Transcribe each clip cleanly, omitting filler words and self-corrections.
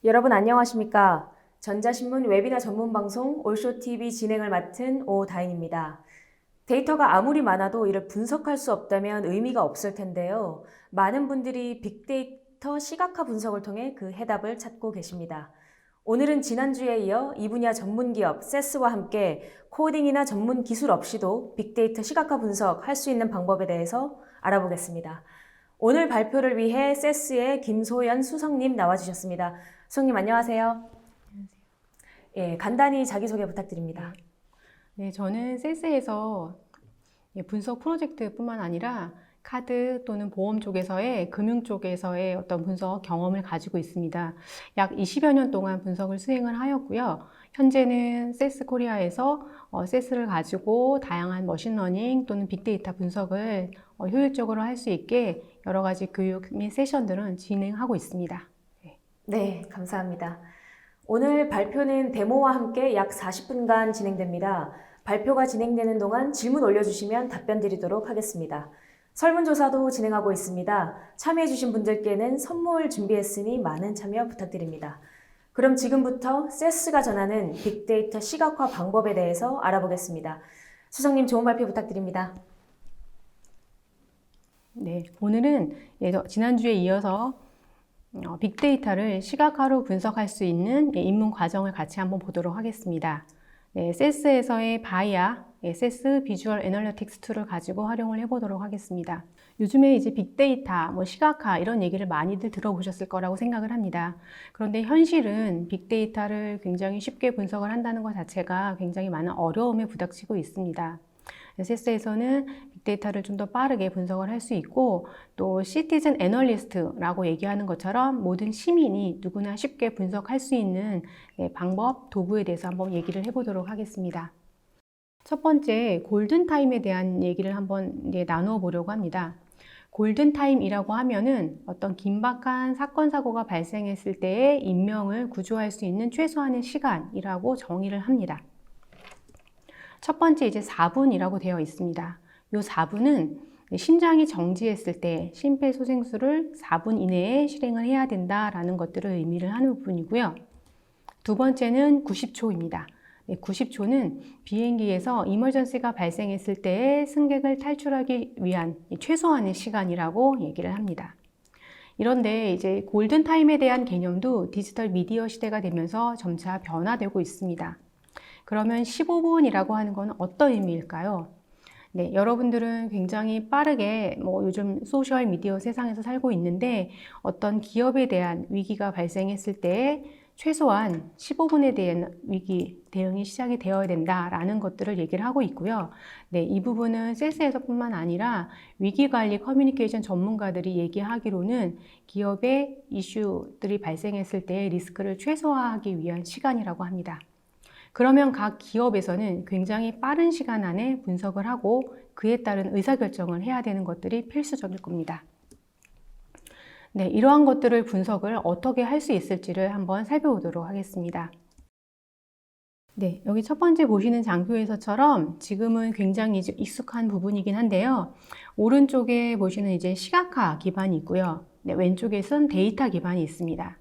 여러분 안녕하십니까? 전자신문 웨비나 전문 방송 올쇼TV 진행을 맡은 오다인입니다. 데이터가 아무리 많아도 이를 분석할 수 없다면 의미가 없을 텐데요. 많은 분들이 빅데이터 시각화 분석을 통해 그 해답을 찾고 계십니다. 오늘은 지난주에 이어 이 분야 전문 기업 세스와 함께 코딩이나 전문 기술 없이도 빅데이터 시각화 분석할 수 있는 방법에 대해서 알아보겠습니다. 오늘 발표를 위해 세스의 김소연 수석님 나와주셨습니다. 수석님 안녕하세요. 예, 간단히 자기소개 부탁드립니다. 네, 저는 세스에서 분석 프로젝트뿐만 아니라 카드 또는 보험 쪽에서의 금융 쪽에서의 어떤 분석 경험을 가지고 있습니다. 약 20여 년 동안 분석을 수행을 하였고요. 현재는 세스 코리아에서 세스를 가지고 다양한 머신러닝 또는 빅데이터 분석을 효율적으로 할 수 있게 여러 가지 교육 및 세션들은 진행하고 있습니다. 네, 감사합니다. 오늘 발표는 데모와 함께 약 40분간 진행됩니다. 발표가 진행되는 동안 질문 올려주시면 답변 드리도록 하겠습니다. 설문조사도 진행하고 있습니다. 참여해주신 분들께는 선물 준비했으니 많은 참여 부탁드립니다. 그럼 지금부터 세스가 전하는 빅데이터 시각화 방법에 대해서 알아보겠습니다. 수석님 좋은 발표 부탁드립니다. 네, 오늘은 지난주에 이어서 빅데이터를 시각화로 분석할 수 있는 입문 과정을 같이 한번 보도록 하겠습니다. 네, 세스에서의 바이아, 세스 비주얼 애널리틱스 툴을 가지고 활용을 해보도록 하겠습니다. 요즘에 이제 빅데이터, 시각화 이런 얘기를 많이들 들어보셨을 거라고 생각을 합니다. 그런데 현실은 빅데이터를 굉장히 쉽게 분석을 한다는 것 자체가 굉장히 많은 어려움에 부닥치고 있습니다. 세스에서는 빅데이터를 좀 더 빠르게 분석을 할 수 있고 또 시티즌 애널리스트라고 얘기하는 것처럼 모든 시민이 누구나 쉽게 분석할 수 있는 방법, 도구에 대해서 한번 얘기를 해보도록 하겠습니다. 첫 번째, 골든타임에 대한 얘기를 한번 나누어 보려고 합니다. 골든타임이라고 하면은 어떤 긴박한 사건, 사고가 발생했을 때의 인명을 구조할 수 있는 최소한의 시간이라고 정의를 합니다. 첫 번째 이제 4분이라고 되어 있습니다. 이 4분은 심장이 정지했을 때 심폐소생술을 4분 이내에 실행을 해야 된다라는 것들을 의미를 하는 부분이고요. 두 번째는 90초입니다. 90초는 비행기에서 이머전시가 발생했을 때의 승객을 탈출하기 위한 최소한의 시간이라고 얘기를 합니다. 이런데 이제 골든타임에 대한 개념도 디지털 미디어 시대가 되면서 점차 변화되고 있습니다. 그러면 15분이라고 하는 건 어떤 의미일까요? 네, 여러분들은 굉장히 빠르게 요즘 소셜 미디어 세상에서 살고 있는데 어떤 기업에 대한 위기가 발생했을 때 최소한 15분에 대한 위기 대응이 시작이 되어야 된다라는 것들을 얘기를 하고 있고요. 네, 이 부분은 세스에서뿐만 아니라 위기관리 커뮤니케이션 전문가들이 얘기하기로는 기업의 이슈들이 발생했을 때 리스크를 최소화하기 위한 시간이라고 합니다. 그러면 각 기업에서는 굉장히 빠른 시간 안에 분석을 하고 그에 따른 의사결정을 해야 되는 것들이 필수적일 겁니다. 네, 이러한 것들을 분석을 어떻게 할 수 있을지를 한번 살펴보도록 하겠습니다. 네, 여기 첫 번째 보시는 장표에서처럼 지금은 굉장히 익숙한 부분이긴 한데요. 오른쪽에 보시는 이제 시각화 기반이 있고요. 네, 왼쪽에선 데이터 기반이 있습니다.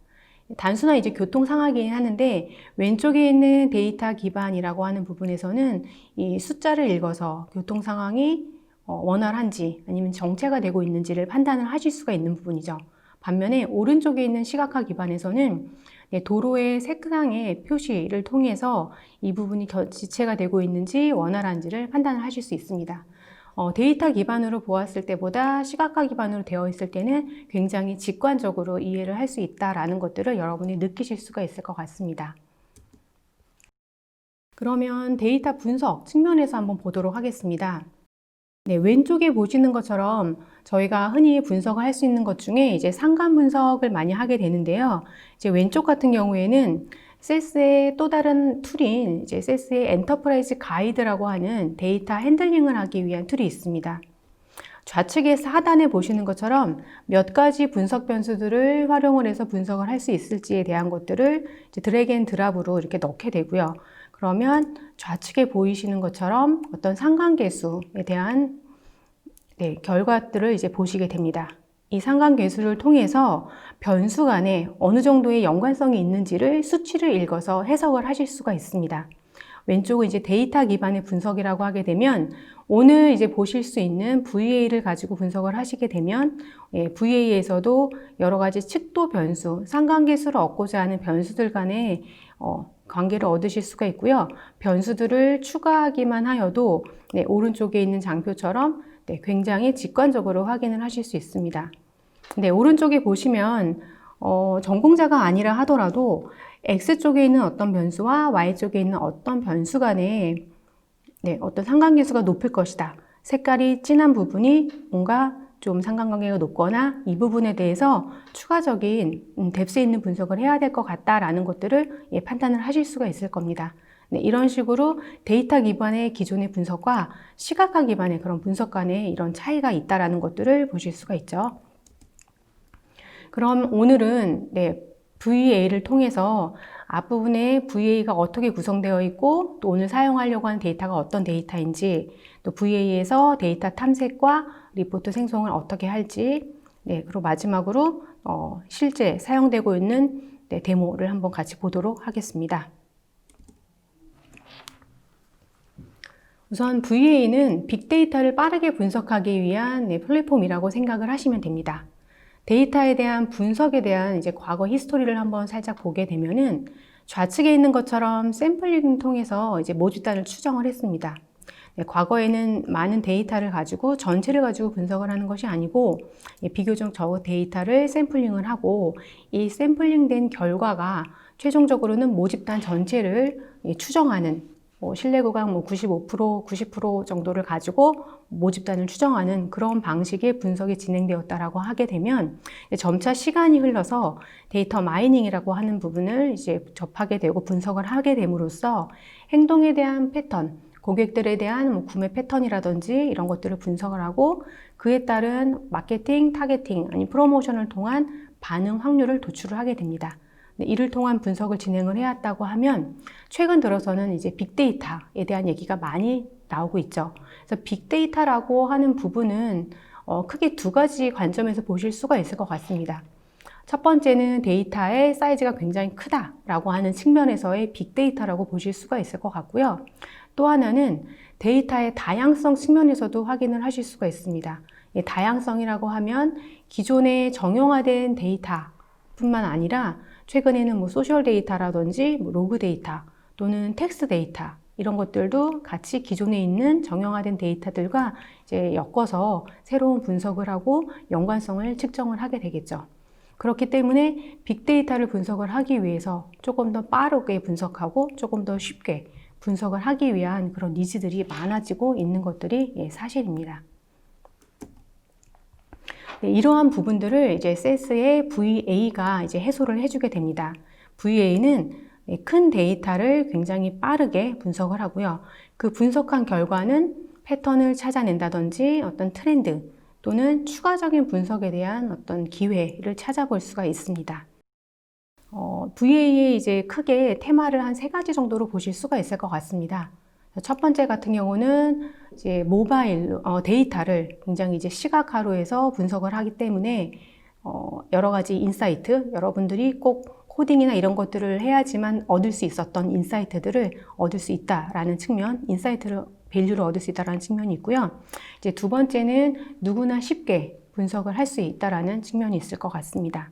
단순한 이제 교통 상황이긴 하는데 왼쪽에 있는 데이터 기반이라고 하는 부분에서는 이 숫자를 읽어서 교통 상황이 원활한지 아니면 정체가 되고 있는지를 판단을 하실 수가 있는 부분이죠. 반면에 오른쪽에 있는 시각화 기반에서는 도로의 색상의 표시를 통해서 이 부분이 지체가 되고 있는지 원활한지를 판단을 하실 수 있습니다. 데이터 기반으로 보았을 때보다 시각화 기반으로 되어 있을 때는 굉장히 직관적으로 이해를 할 수 있다라는 것들을 여러분이 느끼실 수가 있을 것 같습니다. 그러면 데이터 분석 측면에서 한번 보도록 하겠습니다. 네, 왼쪽에 보시는 것처럼 저희가 흔히 분석을 할 수 있는 것 중에 이제 상관 분석을 많이 하게 되는데요. 이제 왼쪽 같은 경우에는 세스의 또 다른 툴인 이제 세스의 엔터프라이즈 가이드라고 하는 데이터 핸들링을 하기 위한 툴이 있습니다. 좌측에서 하단에 보시는 것처럼 몇 가지 분석 변수들을 활용을 해서 분석을 할 수 있을지에 대한 것들을 이제 드래그 앤 드랍으로 이렇게 넣게 되고요. 그러면 좌측에 보이시는 것처럼 어떤 상관계수에 대한 결과들을 이제 보시게 됩니다. 이 상관계수를 통해서 변수 간에 어느 정도의 연관성이 있는지를 수치를 읽어서 해석을 하실 수가 있습니다. 왼쪽은 이제 데이터 기반의 분석이라고 하게 되면 오늘 이제 보실 수 있는 VA를 가지고 분석을 하시게 되면 VA에서도 여러 가지 측도 변수, 상관계수를 얻고자 하는 변수들 간의 관계를 얻으실 수가 있고요. 변수들을 추가하기만 하여도 오른쪽에 있는 장표처럼 굉장히 직관적으로 확인을 하실 수 있습니다. 오른쪽에 보시면 전공자가 아니라 하더라도 X쪽에 있는 어떤 변수와 Y쪽에 있는 어떤 변수 간에 어떤 상관계수가 높을 것이다. 색깔이 진한 부분이 뭔가 좀 상관관계가 높거나 이 부분에 대해서 추가적인 뎁스 있는 분석을 해야 될 것 같다라는 것들을 판단을 하실 수가 있을 겁니다. 이런 식으로 데이터 기반의 기존의 분석과 시각화 기반의 그런 분석 간에 이런 차이가 있다라는 것들을 보실 수가 있죠. 그럼 오늘은 VA를 통해서 앞부분에 VA가 어떻게 구성되어 있고 또 오늘 사용하려고 하는 데이터가 어떤 데이터인지 또 VA에서 데이터 탐색과 리포트 생성을 어떻게 할지 그리고 마지막으로 실제 사용되고 있는 데모를 한번 같이 보도록 하겠습니다. 우선 VA는 빅데이터를 빠르게 분석하기 위한 플랫폼이라고 생각을 하시면 됩니다. 데이터에 대한 분석에 대한 이제 과거 히스토리를 한번 살짝 보게 되면은 좌측에 있는 것처럼 샘플링을 통해서 이제 모집단을 추정을 했습니다. 과거에는 많은 데이터를 가지고 전체를 가지고 분석을 하는 것이 아니고 비교적 적은 데이터를 샘플링을 하고 이 샘플링된 결과가 최종적으로는 모집단 전체를 추정하는 신뢰 구간 95%, 90% 정도를 가지고 모집단을 추정하는 그런 방식의 분석이 진행되었다라고 하게 되면 점차 시간이 흘러서 데이터 마이닝이라고 하는 부분을 이제 접하게 되고 분석을 하게 됨으로써 행동에 대한 패턴, 고객들에 대한 구매 패턴이라든지 이런 것들을 분석을 하고 그에 따른 마케팅, 타겟팅, 아니 프로모션을 통한 반응 확률을 도출을 하게 됩니다. 이를 통한 분석을 진행을 해왔다고 하면 최근 들어서는 이제 빅데이터에 대한 얘기가 많이 나오고 있죠. 그래서 빅데이터라고 하는 부분은 크게 두 가지 관점에서 보실 수가 있을 것 같습니다. 첫 번째는 데이터의 사이즈가 굉장히 크다라고 하는 측면에서의 빅데이터라고 보실 수가 있을 것 같고요. 또 하나는 데이터의 다양성 측면에서도 확인을 하실 수가 있습니다. 다양성이라고 하면 기존의 정형화된 데이터뿐만 아니라 최근에는 소셜 데이터라든지 로그 데이터 또는 텍스트 데이터 이런 것들도 같이 기존에 있는 정형화된 데이터들과 이제 엮어서 새로운 분석을 하고 연관성을 측정을 하게 되겠죠. 그렇기 때문에 빅데이터를 분석을 하기 위해서 조금 더 빠르게 분석하고 조금 더 쉽게 분석을 하기 위한 그런 니즈들이 많아지고 있는 것들이 사실입니다. 이러한 부분들을 이제 SES의 VA가 이제 해소를 해주게 됩니다. VA는 큰 데이터를 굉장히 빠르게 분석을 하고요. 그 분석한 결과는 패턴을 찾아낸다든지 어떤 트렌드 또는 추가적인 분석에 대한 어떤 기회를 찾아볼 수가 있습니다. VA의 이제 크게 테마를 한 3가지 정도로 보실 수가 있을 것 같습니다. 첫 번째 같은 경우는 이제 모바일 데이터를 굉장히 이제 시각화로 해서 분석을 하기 때문에 여러 가지 인사이트, 여러분들이 꼭 코딩이나 이런 것들을 해야지만 얻을 수 있었던 인사이트들을 얻을 수 있다라는 측면, 밸류를 얻을 수 있다라는 측면이 있고요. 이제 두 번째는 누구나 쉽게 분석을 할 수 있다라는 측면이 있을 것 같습니다.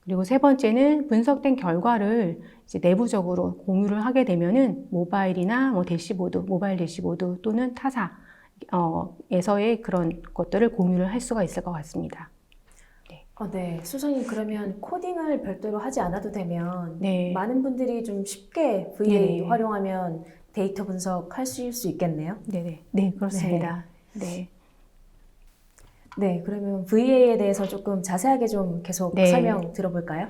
그리고 세 번째는 분석된 결과를 이제 내부적으로 공유를 하게 되면은 모바일이나 모바일 대시보드 또는 타사에서의 그런 것들을 공유를 할 수가 있을 것 같습니다. 네, 수정님 그러면 코딩을 별도로 하지 않아도 되면 네. 많은 분들이 좀 쉽게 VA 활용하면 데이터 분석할 수 있겠네요. 네, 그렇습니다. 네. 네, 그러면 VA에 대해서 조금 자세하게 좀 계속 설명 들어볼까요?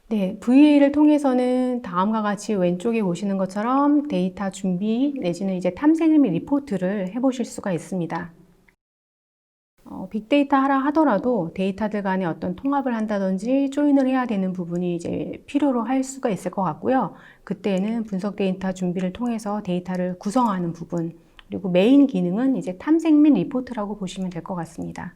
네, VA를 통해서는 다음과 같이 왼쪽에 보시는 것처럼 데이터 준비 내지는 이제 탐색 및 리포트를 해보실 수가 있습니다. 빅데이터 하라 하더라도 데이터들 간에 어떤 통합을 한다든지 조인을 해야 되는 부분이 이제 필요로 할 수가 있을 것 같고요. 그때는 분석 데이터 준비를 통해서 데이터를 구성하는 부분, 그리고 메인 기능은 이제 탐색 및 리포트라고 보시면 될 것 같습니다.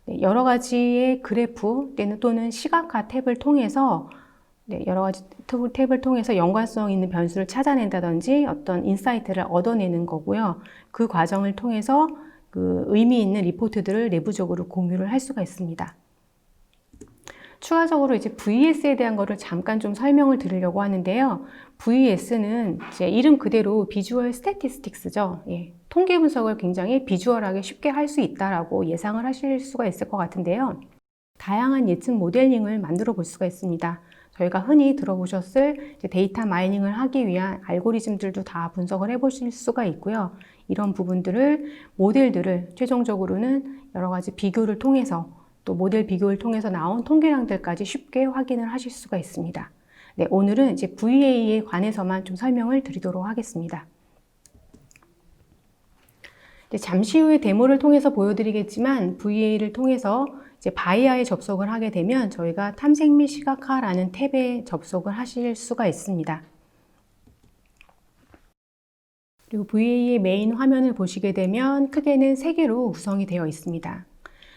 네, 여러 가지의 그래프 또는 시각화 탭을 통해서 여러 가지 탭을 통해서 연관성 있는 변수를 찾아낸다든지 어떤 인사이트를 얻어내는 거고요. 그 과정을 통해서 그 의미 있는 리포트들을 내부적으로 공유를 할 수가 있습니다. 추가적으로 이제 VS에 대한 거를 잠깐 좀 설명을 드리려고 하는데요. VS는 이제 이름 그대로 비주얼 스태티스틱스죠. 예, 통계 분석을 굉장히 비주얼하게 쉽게 할 수 있다라고 예상을 하실 수가 있을 것 같은데요. 다양한 예측 모델링을 만들어 볼 수가 있습니다. 저희가 흔히 들어보셨을 데이터 마이닝을 하기 위한 알고리즘들도 다 분석을 해보실 수가 있고요. 이런 부분들을, 모델들을 최종적으로는 여러 가지 비교를 통해서 또 모델 비교를 통해서 나온 통계량들까지 쉽게 확인을 하실 수가 있습니다. 네, 오늘은 이제 VA에 관해서만 좀 설명을 드리도록 하겠습니다. 잠시 후에 데모를 통해서 보여드리겠지만 VA를 통해서 이제 바이아에 접속을 하게 되면 저희가 탐색 및 시각화라는 탭에 접속을 하실 수가 있습니다. 그리고 VA의 메인 화면을 보시게 되면 크게는 3개로 구성이 되어 있습니다.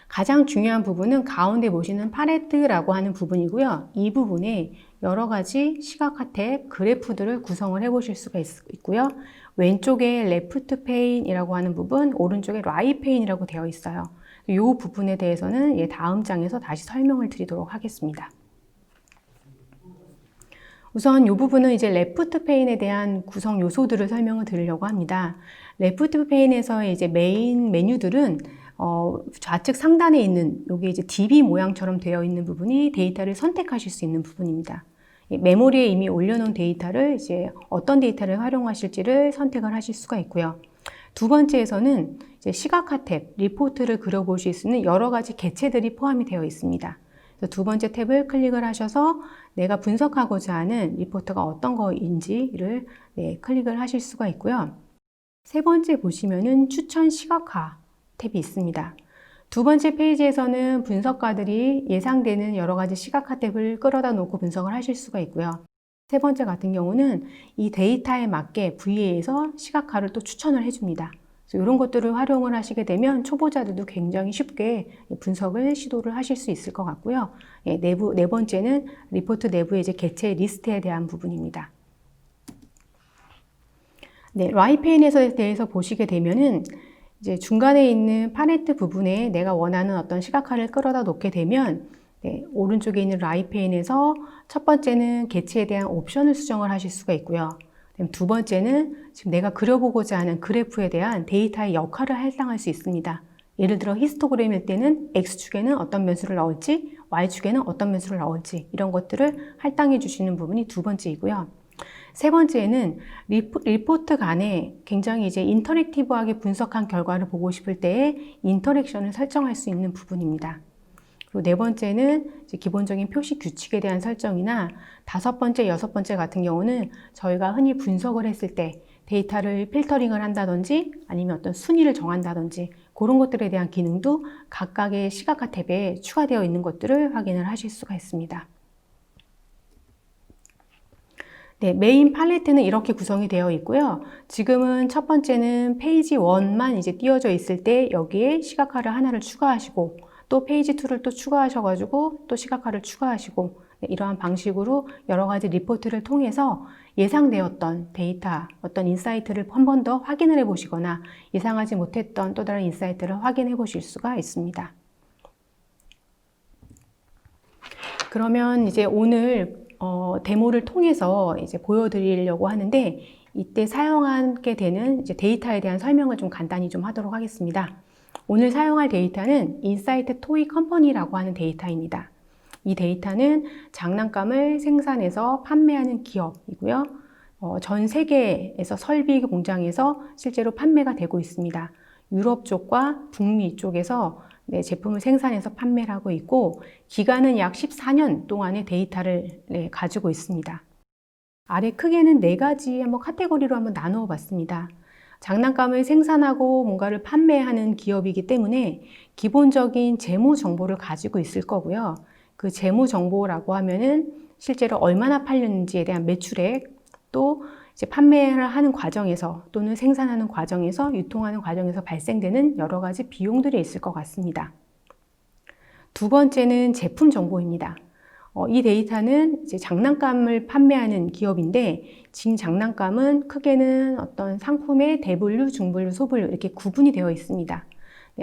가장 중요한 부분은 가운데 보시는 팔레트라고 하는 부분이고요. 이 부분에 여러 가지 시각화 탭, 그래프들을 구성을 해 보실 수가 있고요. 왼쪽에 레프트 페인이라고 하는 부분, 오른쪽에 라이트 페인이라고 되어 있어요. 이 부분에 대해서는 다음 장에서 다시 설명을 드리도록 하겠습니다. 우선 이 부분은 이제 레프트 페인에 대한 구성 요소들을 설명을 드리려고 합니다. 레프트 페인에서의 이제 메인 메뉴들은 좌측 상단에 있는 여기 이제 DB 모양처럼 되어 있는 부분이 데이터를 선택하실 수 있는 부분입니다. 메모리에 이미 올려놓은 데이터를 이제 어떤 데이터를 활용하실지를 선택을 하실 수가 있고요. 두 번째에서는 이제 시각화 탭, 리포트를 그려보실 수 있는 여러 가지 객체들이 포함이 되어 있습니다. 그래서 두 번째 탭을 클릭을 하셔서 내가 분석하고자 하는 리포트가 어떤 거인지를 클릭을 하실 수가 있고요. 세 번째 보시면은 추천 시각화 탭이 있습니다. 두 번째 페이지에서는 분석가들이 예상되는 여러 가지 시각화 탭을 끌어다 놓고 분석을 하실 수가 있고요. 세 번째 같은 경우는 이 데이터에 맞게 VA에서 시각화를 또 추천을 해줍니다. 그래서 이런 것들을 활용을 하시게 되면 초보자들도 굉장히 쉽게 분석을 시도를 하실 수 있을 것 같고요. 네 번째는 리포트 내부의 이제 객체 리스트에 대한 부분입니다. 네, 라이페인에 대해서 보시게 되면은 이제 중간에 있는 팔레트 부분에 내가 원하는 어떤 시각화를 끌어다 놓게 되면 오른쪽에 있는 라이페인에서 첫 번째는 객체에 대한 옵션을 수정을 하실 수가 있고요. 두 번째는 지금 내가 그려보고자 하는 그래프에 대한 데이터의 역할을 할당할 수 있습니다. 예를 들어 히스토그램일 때는 X축에는 어떤 변수를 넣을지, Y축에는 어떤 변수를 넣을지 이런 것들을 할당해 주시는 부분이 두 번째이고요. 세 번째는 리포트 간에 굉장히 이제 인터랙티브하게 분석한 결과를 보고 싶을 때에 인터랙션을 설정할 수 있는 부분입니다. 그리고 네 번째는 이제 기본적인 표시 규칙에 대한 설정이나 다섯 번째, 여섯 번째 같은 경우는 저희가 흔히 분석을 했을 때 데이터를 필터링을 한다든지 아니면 어떤 순위를 정한다든지 그런 것들에 대한 기능도 각각의 시각화 탭에 추가되어 있는 것들을 확인을 하실 수가 있습니다. 네, 메인 팔레트는 이렇게 구성이 되어 있고요. 지금은 첫 번째는 페이지 1만 이제 띄워져 있을 때 여기에 시각화를 하나를 추가하시고 또 페이지 2를 또 추가하셔가지고 또 시각화를 추가하시고 이러한 방식으로 여러 가지 리포트를 통해서 예상되었던 데이터, 어떤 인사이트를 한 번 더 확인을 해보시거나 예상하지 못했던 또 다른 인사이트를 확인해 보실 수가 있습니다. 그러면 이제 오늘 데모를 통해서 이제 보여드리려고 하는데 이때 사용하게 되는 이제 데이터에 대한 설명을 좀 간단히 좀 하도록 하겠습니다. 오늘 사용할 데이터는 인사이트 토이 컴퍼니라고 하는 데이터입니다. 이 데이터는 장난감을 생산해서 판매하는 기업이고요. 전 세계에서 설비 공장에서 실제로 판매가 되고 있습니다. 유럽 쪽과 북미 쪽에서 제품을 생산해서 판매를 하고 있고 기간은 약 14년 동안의 데이터를 가지고 있습니다. 아래 크게는 4가지 한번 카테고리로 한번 나누어 봤습니다. 장난감을 생산하고 뭔가를 판매하는 기업이기 때문에 기본적인 재무 정보를 가지고 있을 거고요. 그 재무 정보라고 하면은 실제로 얼마나 팔렸는지에 대한 매출액, 또 이제 판매를 하는 과정에서 또는 생산하는 과정에서 유통하는 과정에서 발생되는 여러 가지 비용들이 있을 것 같습니다. 두 번째는 제품 정보입니다. 이 데이터는 이제 장난감을 판매하는 기업인데 지금 장난감은 크게는 어떤 상품의 대분류, 중분류, 소분류 이렇게 구분이 되어 있습니다.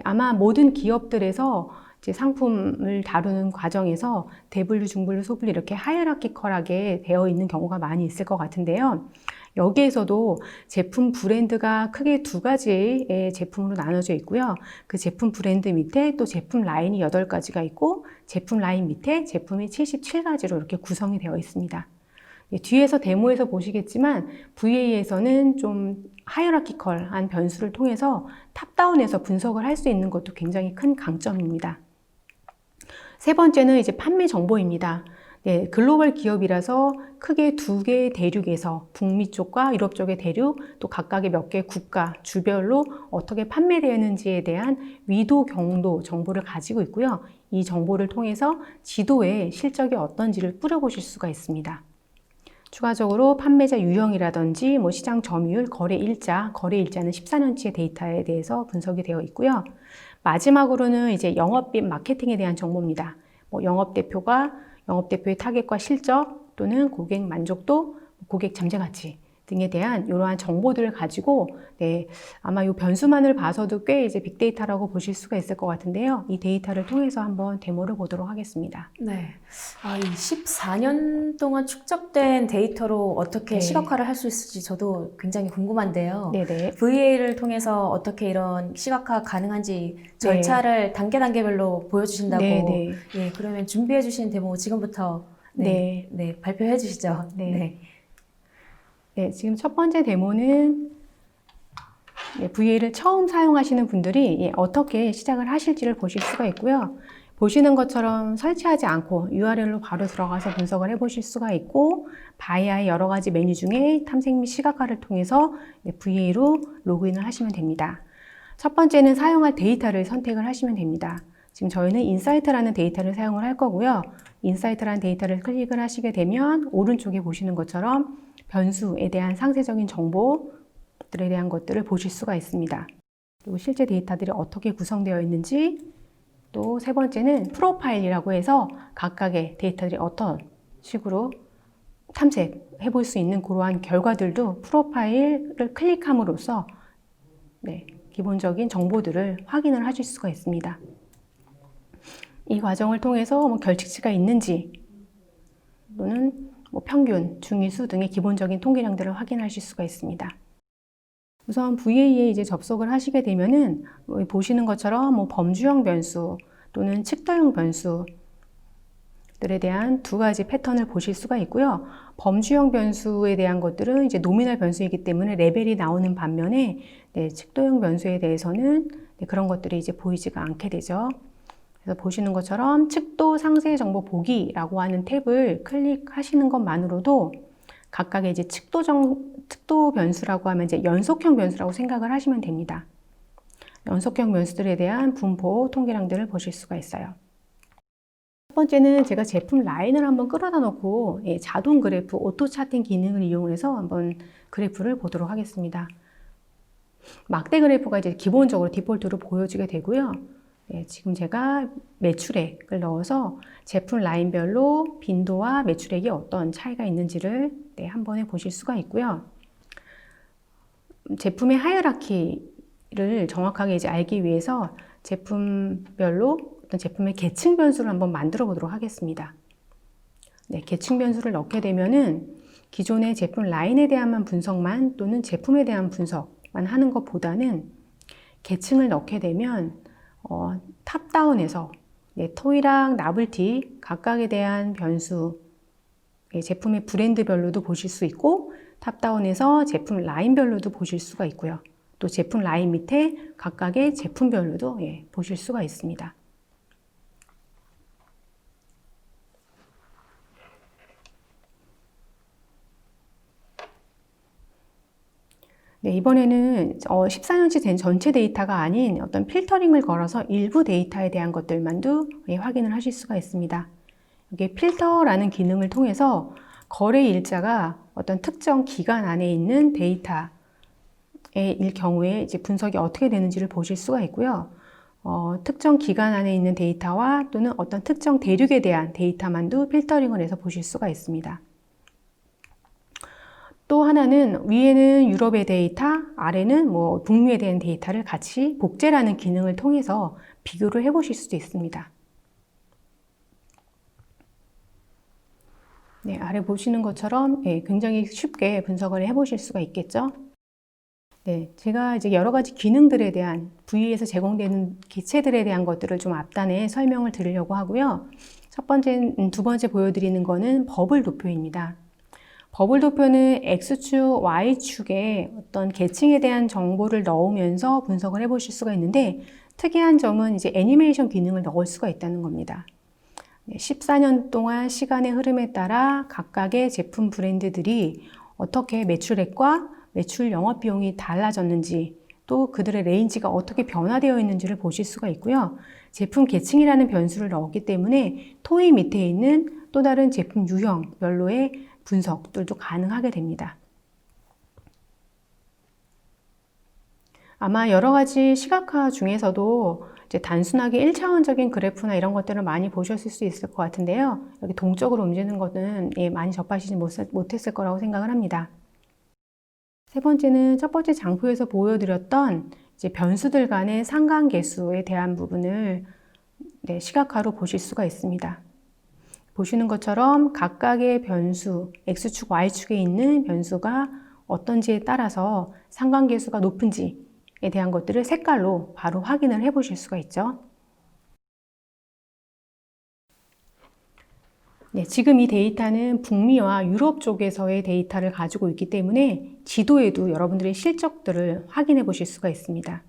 아마 모든 기업들에서 이제 상품을 다루는 과정에서 대분류, 중분류, 소분류 이렇게 하이라키컬하게 되어 있는 경우가 많이 있을 것 같은데요. 여기에서도 제품 브랜드가 크게 두 가지의 제품으로 나눠져 있고요. 그 제품 브랜드 밑에 또 제품 라인이 8가지가 있고 제품 라인 밑에 제품이 77가지로 이렇게 구성이 되어 있습니다. 뒤에서 데모에서 보시겠지만 VA에서는 좀 하이라키컬한 변수를 통해서 탑다운해서 분석을 할 수 있는 것도 굉장히 큰 강점입니다. 세 번째는 이제 판매 정보입니다. 네, 글로벌 기업이라서 크게 두 개의 대륙에서 북미 쪽과 유럽 쪽의 대륙, 또 각각의 몇 개의 국가, 주별로 어떻게 판매되는지에 대한 위도, 경도 정보를 가지고 있고요. 이 정보를 통해서 지도에 실적이 어떤지를 뿌려보실 수가 있습니다. 추가적으로 판매자 유형이라든지 시장 점유율, 거래 일자는 14년치의 데이터에 대해서 분석이 되어 있고요. 마지막으로는 이제 영업비 마케팅에 대한 정보입니다. 영업대표의 타겟과 실적 또는 고객 만족도, 고객 잠재 가치 등에 대한 이러한 정보들을 가지고 아마 이 변수만을 봐서도 꽤 이제 빅데이터라고 보실 수가 있을 것 같은데요. 이 데이터를 통해서 한번 데모를 보도록 하겠습니다. 네. 이 14년 동안 축적된 데이터로 어떻게 시각화를 할 수 있을지 저도 굉장히 궁금한데요. 네네. VA를 통해서 어떻게 이런 시각화 가능한지 절차를 단계별로 보여주신다고. 네네. 예, 그러면 준비해 주신 데모 지금부터 발표해 주시죠. 네. 네, 지금 첫 번째 데모는 VA를 처음 사용하시는 분들이 어떻게 시작을 하실지를 보실 수가 있고요. 보시는 것처럼 설치하지 않고 URL로 바로 들어가서 분석을 해보실 수가 있고 바이아의 여러 가지 메뉴 중에 탐색 및 시각화를 통해서 VA로 로그인을 하시면 됩니다. 첫 번째는 사용할 데이터를 선택을 하시면 됩니다. 지금 저희는 인사이트라는 데이터를 사용을 할 거고요. 인사이트라는 데이터를 클릭을 하시게 되면 오른쪽에 보시는 것처럼 변수에 대한 상세적인 정보들에 대한 것들을 보실 수가 있습니다. 그리고 실제 데이터들이 어떻게 구성되어 있는지, 또 세 번째는 프로파일이라고 해서 각각의 데이터들이 어떤 식으로 탐색해 볼 수 있는 그러한 결과들도 프로파일을 클릭함으로써 기본적인 정보들을 확인을 하실 수가 있습니다. 이 과정을 통해서 결칙치가 있는지 또는 평균, 중위수 등의 기본적인 통계량들을 확인하실 수가 있습니다. 우선 VA에 이제 접속을 하시게 되면은 보시는 것처럼 범주형 변수 또는 측도형 변수들에 대한 두 가지 패턴을 보실 수가 있고요. 범주형 변수에 대한 것들은 이제 노미널 변수이기 때문에 레벨이 나오는 반면에 측도형 변수에 대해서는 그런 것들이 이제 보이지가 않게 되죠. 그래서 보시는 것처럼 측도 상세 정보 보기라고 하는 탭을 클릭하시는 것만으로도 각각의 이제 측도 변수라고 하면 이제 연속형 변수라고 생각을 하시면 됩니다. 연속형 변수들에 대한 분포 통계량들을 보실 수가 있어요. 첫 번째는 제가 제품 라인을 한번 끌어다 놓고 자동 그래프, 오토 차팅 기능을 이용해서 한번 그래프를 보도록 하겠습니다. 막대 그래프가 이제 기본적으로 디폴트로 보여지게 되고요. 지금 제가 매출액을 넣어서 제품 라인별로 빈도와 매출액이 어떤 차이가 있는지를 한 번에 보실 수가 있고요. 제품의 하이라키를 정확하게 이제 알기 위해서 제품별로 어떤 제품의 계층 변수를 한번 만들어 보도록 하겠습니다. 계층 변수를 넣게 되면은 기존의 제품 라인에 대한 분석만 또는 제품에 대한 분석만 하는 것보다는 계층을 넣게 되면 탑다운해서 토이랑 나블티 각각에 대한 변수, 제품의 브랜드별로도 보실 수 있고 탑다운해서 제품 라인별로도 보실 수가 있고요. 또 제품 라인 밑에 각각의 제품별로도 보실 수가 있습니다. 이번에는 14년치 된 전체 데이터가 아닌 어떤 필터링을 걸어서 일부 데이터에 대한 것들만도 확인을 하실 수가 있습니다. 이게 필터라는 기능을 통해서 거래 일자가 어떤 특정 기간 안에 있는 데이터일 경우에 이제 분석이 어떻게 되는지를 보실 수가 있고요. 특정 기간 안에 있는 데이터와 또는 어떤 특정 대륙에 대한 데이터만도 필터링을 해서 보실 수가 있습니다. 또 하나는 위에는 유럽의 데이터, 아래는 북미에 대한 데이터를 같이 복제라는 기능을 통해서 비교를 해보실 수도 있습니다. 네, 아래 보시는 것처럼 굉장히 쉽게 분석을 해보실 수가 있겠죠. 네, 제가 이제 여러 가지 기능들에 대한 VE에서 제공되는 기체들에 대한 것들을 좀 앞단에 설명을 드리려고 하고요. 두 번째 보여드리는 거는 버블 도표입니다. 버블 도표는 X축, Y축에 어떤 계층에 대한 정보를 넣으면서 분석을 해보실 수가 있는데 특이한 점은 이제 애니메이션 기능을 넣을 수가 있다는 겁니다. 14년 동안 시간의 흐름에 따라 각각의 제품 브랜드들이 어떻게 매출액과 매출 영업비용이 달라졌는지 또 그들의 레인지가 어떻게 변화되어 있는지를 보실 수가 있고요. 제품 계층이라는 변수를 넣었기 때문에 토이 밑에 있는 또 다른 제품 유형별로의 분석들도 가능하게 됩니다. 아마 여러 가지 시각화 중에서도 이제 단순하게 1차원적인 그래프나 이런 것들을 많이 보셨을 수 있을 것 같은데요. 여기 동적으로 움직이는 것은 많이 접하시지 못했을 거라고 생각을 합니다. 세 번째는 첫 번째 장표에서 보여드렸던 이제 변수들 간의 상관계수에 대한 부분을 시각화로 보실 수가 있습니다. 보시는 것처럼 각각의 변수, X축, Y축에 있는 변수가 어떤지에 따라서 상관계수가 높은지에 대한 것들을 색깔로 바로 확인을 해 보실 수가 있죠. 네, 지금 이 데이터는 북미와 유럽 쪽에서의 데이터를 가지고 있기 때문에 지도에도 여러분들의 실적들을 확인해 보실 수가 있습니다.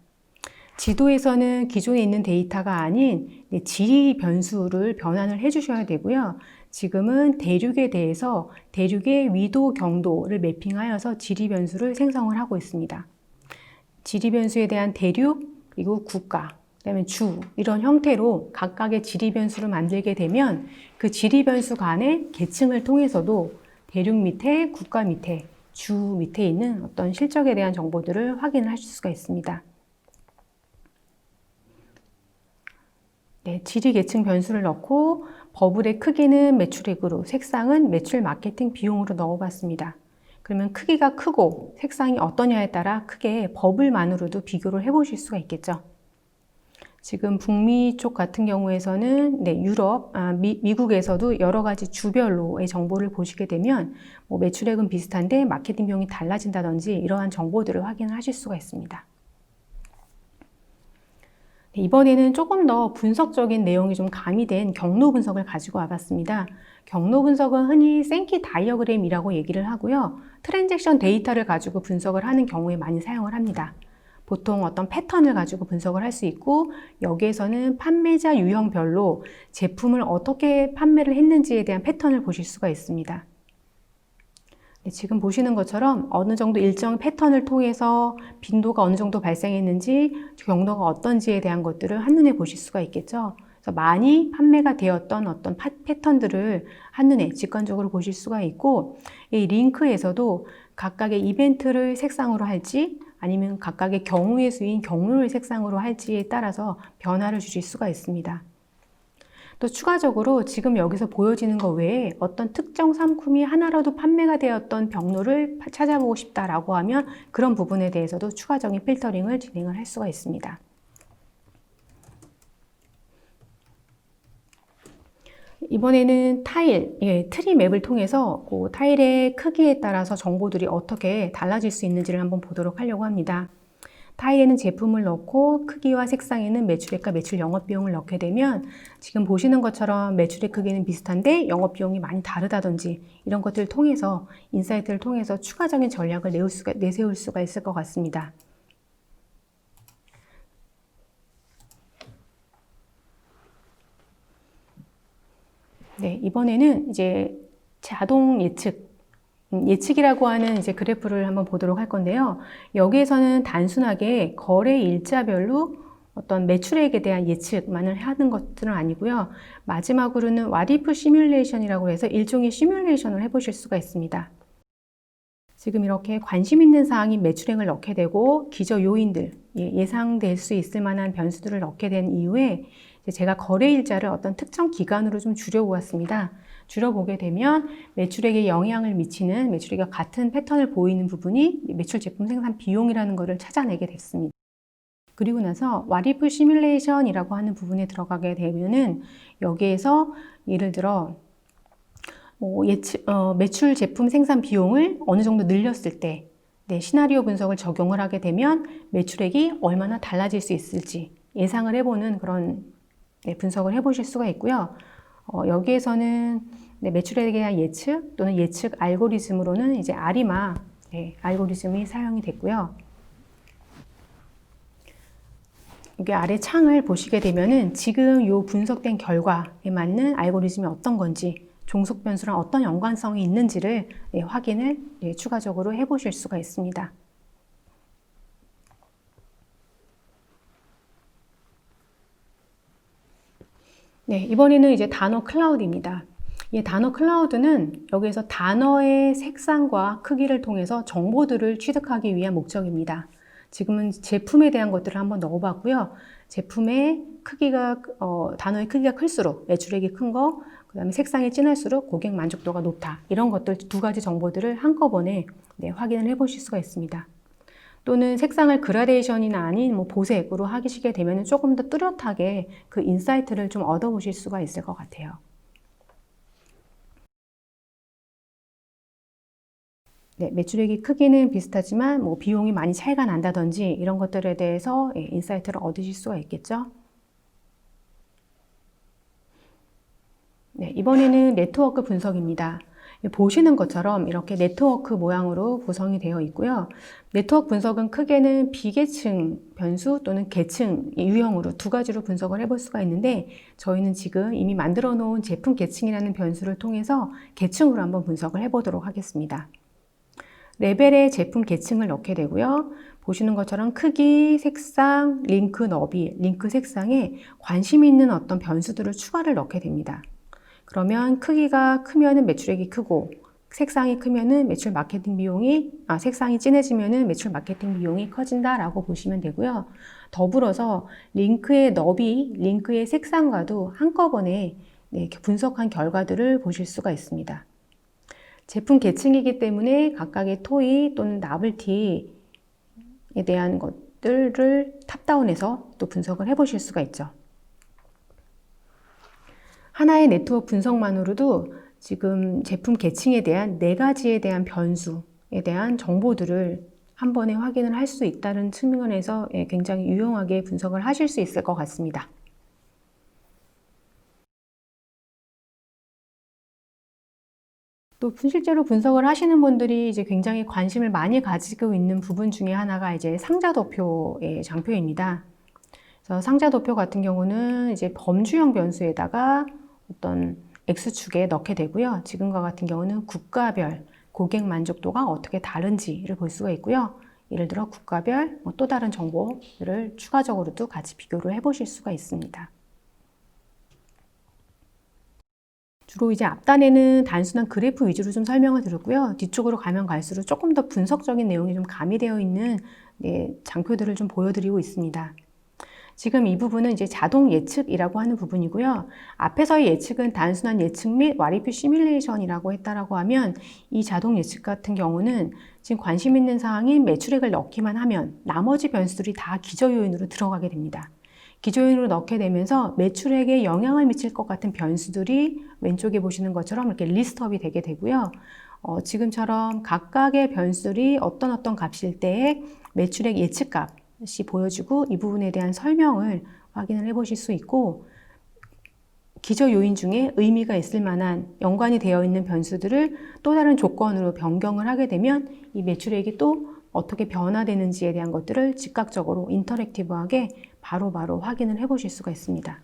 지도에서는 기존에 있는 데이터가 아닌 지리 변수를 변환을 해 주셔야 되고요. 지금은 대륙에 대해서 대륙의 위도, 경도를 매핑하여서 지리 변수를 생성을 하고 있습니다. 지리 변수에 대한 대륙, 그리고 국가, 그다음에 주 이런 형태로 각각의 지리 변수를 만들게 되면 그 지리 변수 간의 계층을 통해서도 대륙 밑에, 국가 밑에, 주 밑에 있는 어떤 실적에 대한 정보들을 확인을 하실 수가 있습니다. 네, 지리 계층 변수를 넣고 버블의 크기는 매출액으로, 색상은 매출 마케팅 비용으로 넣어봤습니다. 그러면 크기가 크고 색상이 어떠냐에 따라 크게 버블만으로도 비교를 해보실 수가 있겠죠. 지금 북미 쪽 같은 경우에서는 미국에서도 여러 가지 주별로의 정보를 보시게 되면 매출액은 비슷한데 마케팅 비용이 달라진다든지 이러한 정보들을 확인하실 수가 있습니다. 이번에는 조금 더 분석적인 내용이 좀 가미된 경로 분석을 가지고 와봤습니다. 경로 분석은 흔히 생키 다이어그램이라고 얘기를 하고요. 트랜잭션 데이터를 가지고 분석을 하는 경우에 많이 사용을 합니다. 보통 어떤 패턴을 가지고 분석을 할 수 있고 여기에서는 판매자 유형별로 제품을 어떻게 판매를 했는지에 대한 패턴을 보실 수가 있습니다. 지금 보시는 것처럼 어느 정도 일정 패턴을 통해서 빈도가 어느 정도 발생했는지 경로가 어떤지에 대한 것들을 한눈에 보실 수가 있겠죠. 그래서 많이 판매가 되었던 어떤 패턴들을 한눈에 직관적으로 보실 수가 있고 이 링크에서도 각각의 이벤트를 색상으로 할지 아니면 각각의 경우의 수인 경로를 색상으로 할지에 따라서 변화를 주실 수가 있습니다. 또 추가적으로 지금 여기서 보여지는 것 외에 어떤 특정 상품이 하나라도 판매가 되었던 경로를 찾아보고 싶다라고 하면 그런 부분에 대해서도 추가적인 필터링을 진행을 할 수가 있습니다. 이번에는 트리 맵을 통해서 그 타일의 크기에 따라서 정보들이 어떻게 달라질 수 있는지를 한번 보도록 하려고 합니다. 타일에는 제품을 넣고 크기와 색상에는 매출액과 매출 영업비용을 넣게 되면 지금 보시는 것처럼 매출액 크기는 비슷한데 영업비용이 많이 다르다든지 이런 것들을 통해서 인사이트를 통해서 추가적인 전략을 내세울 수가 있을 것 같습니다. 네, 이번에는 이제 자동 예측이라고 하는 이제 그래프를 한번 보도록 할 건데요. 여기에서는 단순하게 거래 일자별로 어떤 매출액에 대한 예측만을 하는 것들은 아니고요. 마지막으로는 what if 시뮬레이션이라고 해서 일종의 시뮬레이션을 해보실 수가 있습니다. 지금 이렇게 관심 있는 사항인 매출액을 넣게 되고 기저 요인들, 예상될 수 있을 만한 변수들을 넣게 된 이후에 제가 거래일자를 어떤 특정 기간으로 좀 줄여보았습니다. 줄여보게 되면 매출액에 영향을 미치는 매출액과 같은 패턴을 보이는 부분이 매출 제품 생산 비용이라는 것을 찾아내게 됐습니다. 그리고 나서 와리프 시뮬레이션이라고 하는 부분에 들어가게 되면은 여기에서 예를 들어 매출 제품 생산 비용을 어느 정도 늘렸을 때 시나리오 분석을 적용을 하게 되면 매출액이 얼마나 달라질 수 있을지 예상을 해보는 그런 분석을 해보실 수가 있고요. 여기에서는 매출액에 대한 예측 또는 예측 알고리즘으로는 이제 아리마 알고리즘이 사용이 됐고요. 여기 아래 창을 보시게 되면은 지금 이 분석된 결과에 맞는 알고리즘이 어떤 건지 종속 변수랑 어떤 연관성이 있는지를 확인을 추가적으로 해보실 수가 있습니다. 이번에는 이제 단어 클라우드입니다. 이 단어 클라우드는 여기에서 단어의 색상과 크기를 통해서 정보들을 취득하기 위한 목적입니다. 지금은 제품에 대한 것들을 한번 넣어봤고요. 제품의 크기가, 단어의 크기가 클수록 매출액이 큰 거, 그 다음에 색상이 진할수록 고객 만족도가 높다. 이런 것들 두 가지 정보들을 한꺼번에 확인을 해보실 수가 있습니다. 또는 색상을 그라데이션이나 아닌 보색으로 하시게 되면 조금 더 뚜렷하게 그 인사이트를 좀 얻어보실 수가 있을 것 같아요. 매출액이 크기는 비슷하지만 비용이 많이 차이가 난다든지 이런 것들에 대해서 인사이트를 얻으실 수가 있겠죠. 이번에는 네트워크 분석입니다. 보시는 것처럼 이렇게 네트워크 모양으로 구성이 되어 있고요. 네트워크 분석은 크게는 비계층 변수 또는 계층 유형으로 두 가지로 분석을 해볼 수가 있는데 저희는 지금 이미 만들어 놓은 제품 계층이라는 변수를 통해서 계층으로 한번 분석을 해보도록 하겠습니다. 레벨에 제품 계층을 넣게 되고요. 보시는 것처럼 크기, 색상, 링크 너비, 링크 색상에 관심 있는 어떤 변수들을 추가를 넣게 됩니다. 그러면 크기가 크면은 매출액이 크고 색상이 크면은 매출 마케팅 비용이 색상이 진해지면은 매출 마케팅 비용이 커진다라고 보시면 되고요. 더불어서 링크의 너비, 링크의 색상과도 한꺼번에 분석한 결과들을 보실 수가 있습니다. 제품 계층이기 때문에 각각의 토이 또는 나블티에 대한 것들을 탑다운해서 또 분석을 해보실 수가 있죠. 하나의 네트워크 분석만으로도 지금 제품 계층에 대한 4가지에 대한 변수에 대한 정보들을 한 번에 확인을 할 수 있다는 측면에서 굉장히 유용하게 분석을 하실 수 있을 것 같습니다. 또 실제로 분석을 하시는 분들이 이제 굉장히 관심을 많이 가지고 있는 부분 중에 하나가 이제 상자도표의 장표입니다. 그래서 상자도표 같은 경우는 이제 범주형 변수에다가 어떤 X축에 넣게 되고요. 지금과 같은 경우는 국가별 고객 만족도가 어떻게 다른지를 볼 수가 있고요. 예를 들어 국가별 또 다른 정보들을 추가적으로도 같이 비교를 해보실 수가 있습니다. 주로 이제 앞단에는 단순한 그래프 위주로 좀 설명을 드렸고요. 뒤쪽으로 가면 갈수록 조금 더 분석적인 내용이 좀 가미되어 있는 장표들을 좀 보여드리고 있습니다. 지금 이 부분은 이제 자동 예측이라고 하는 부분이고요. 앞에서의 예측은 단순한 예측 및 와리프 시뮬레이션이라고 했다라고 하면 이 자동 예측 같은 경우는 지금 관심 있는 사항인 매출액을 넣기만 하면 나머지 변수들이 다 기저요인으로 들어가게 됩니다. 기저요인으로 넣게 되면서 매출액에 영향을 미칠 것 같은 변수들이 왼쪽에 보시는 것처럼 이렇게 리스트업이 되게 되고요. 지금처럼 각각의 변수들이 어떤 값일 때에 매출액 예측값이 보여지고 이 부분에 대한 설명을 확인을 해보실 수 있고 기저 요인 중에 의미가 있을 만한 연관이 되어 있는 변수들을 또 다른 조건으로 변경을 하게 되면 이 매출액이 또 어떻게 변화되는지에 대한 것들을 즉각적으로 인터랙티브하게 바로바로 확인을 해보실 수가 있습니다.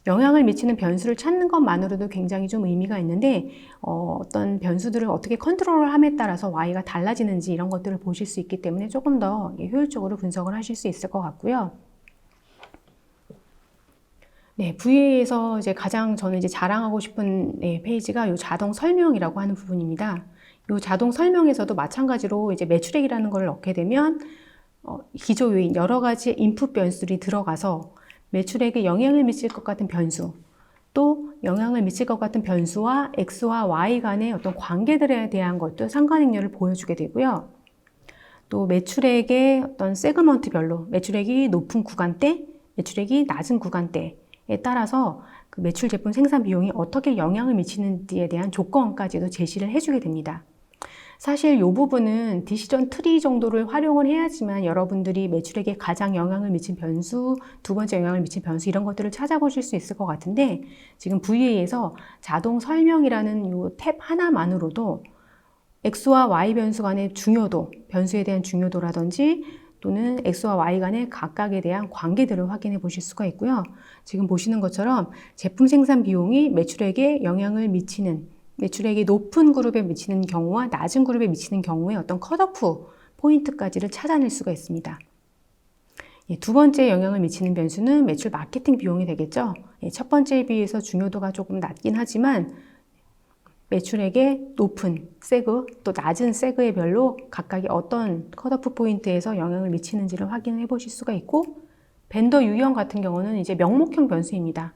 영향을 미치는 변수를 찾는 것만으로도 굉장히 좀 의미가 있는데 어떤 변수들을 어떻게 컨트롤함에 따라서 Y가 달라지는지 이런 것들을 보실 수 있기 때문에 조금 더 효율적으로 분석을 하실 수 있을 것 같고요. VA에서 이제 가장 저는 이제 자랑하고 싶은 페이지가 이 자동 설명이라고 하는 부분입니다. 이 자동 설명에서도 마찬가지로 이제 매출액이라는 걸 넣게 되면 기조 요인, 여러 가지 인풋 변수들이 들어가서 매출액에 영향을 미칠 것 같은 변수, 또 영향을 미칠 것 같은 변수와 X와 Y 간의 어떤 관계들에 대한 것도 상관행렬을 보여주게 되고요. 또 매출액의 어떤 세그먼트별로 매출액이 높은 구간대, 매출액이 낮은 구간대에 따라서 그 매출 제품 생산 비용이 어떻게 영향을 미치는지에 대한 조건까지도 제시를 해주게 됩니다. 사실 이 부분은 디시전 트리 정도를 활용을 해야지만 여러분들이 매출액에 가장 영향을 미친 변수, 두 번째 영향을 미친 변수 이런 것들을 찾아보실 수 있을 것 같은데 지금 VA에서 자동 설명이라는 이 탭 하나만으로도 X와 Y 변수 간의 중요도, 변수에 대한 중요도라든지 또는 X와 Y 간의 각각에 대한 관계들을 확인해 보실 수가 있고요. 지금 보시는 것처럼 제품 생산 비용이 매출액에 영향을 미치는 매출액이 높은 그룹에 미치는 경우와 낮은 그룹에 미치는 경우에 어떤 컷오프 포인트까지를 찾아낼 수가 있습니다. 두 번째 영향을 미치는 변수는 매출 마케팅 비용이 되겠죠. 첫 번째에 비해서 중요도가 조금 낮긴 하지만 매출액의 높은 세그 또 낮은 세그의 별로 각각의 어떤 컷오프 포인트에서 영향을 미치는지를 확인해 보실 수가 있고 벤더 유형 같은 경우는 이제 명목형 변수입니다.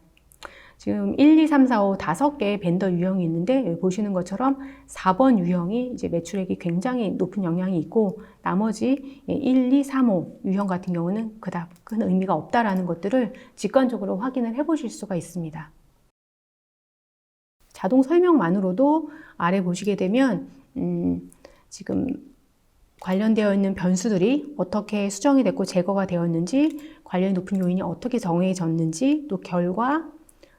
지금 1, 2, 3, 4, 5 5개의 벤더 유형이 있는데 여기 보시는 것처럼 4번 유형이 이제 매출액이 굉장히 높은 영향이 있고 나머지 1, 2, 3, 5 유형 같은 경우는 그닥 큰 의미가 없다라는 것들을 직관적으로 확인을 해 보실 수가 있습니다. 자동 설명만으로도 아래 보시게 되면 지금 관련되어 있는 변수들이 어떻게 수정이 됐고 제거가 되었는지 관련이 높은 요인이 어떻게 정해졌는지 또 결과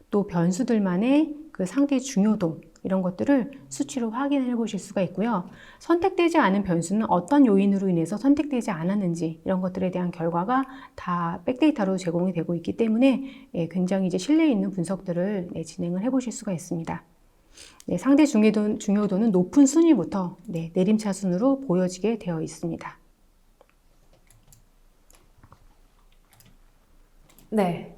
또 변수들만의 그 상대 중요도 이런 것들을 수치로 확인해 보실 수가 있고요. 선택되지 않은 변수는 어떤 요인으로 인해서 선택되지 않았는지 이런 것들에 대한 결과가 다 백데이터로 제공이 되고 있기 때문에 굉장히 이제 신뢰 있는 분석들을 진행을 해 보실 수가 있습니다. 상대 중요도는 높은 순위부터 내림차순으로 보여지게 되어 있습니다. 네.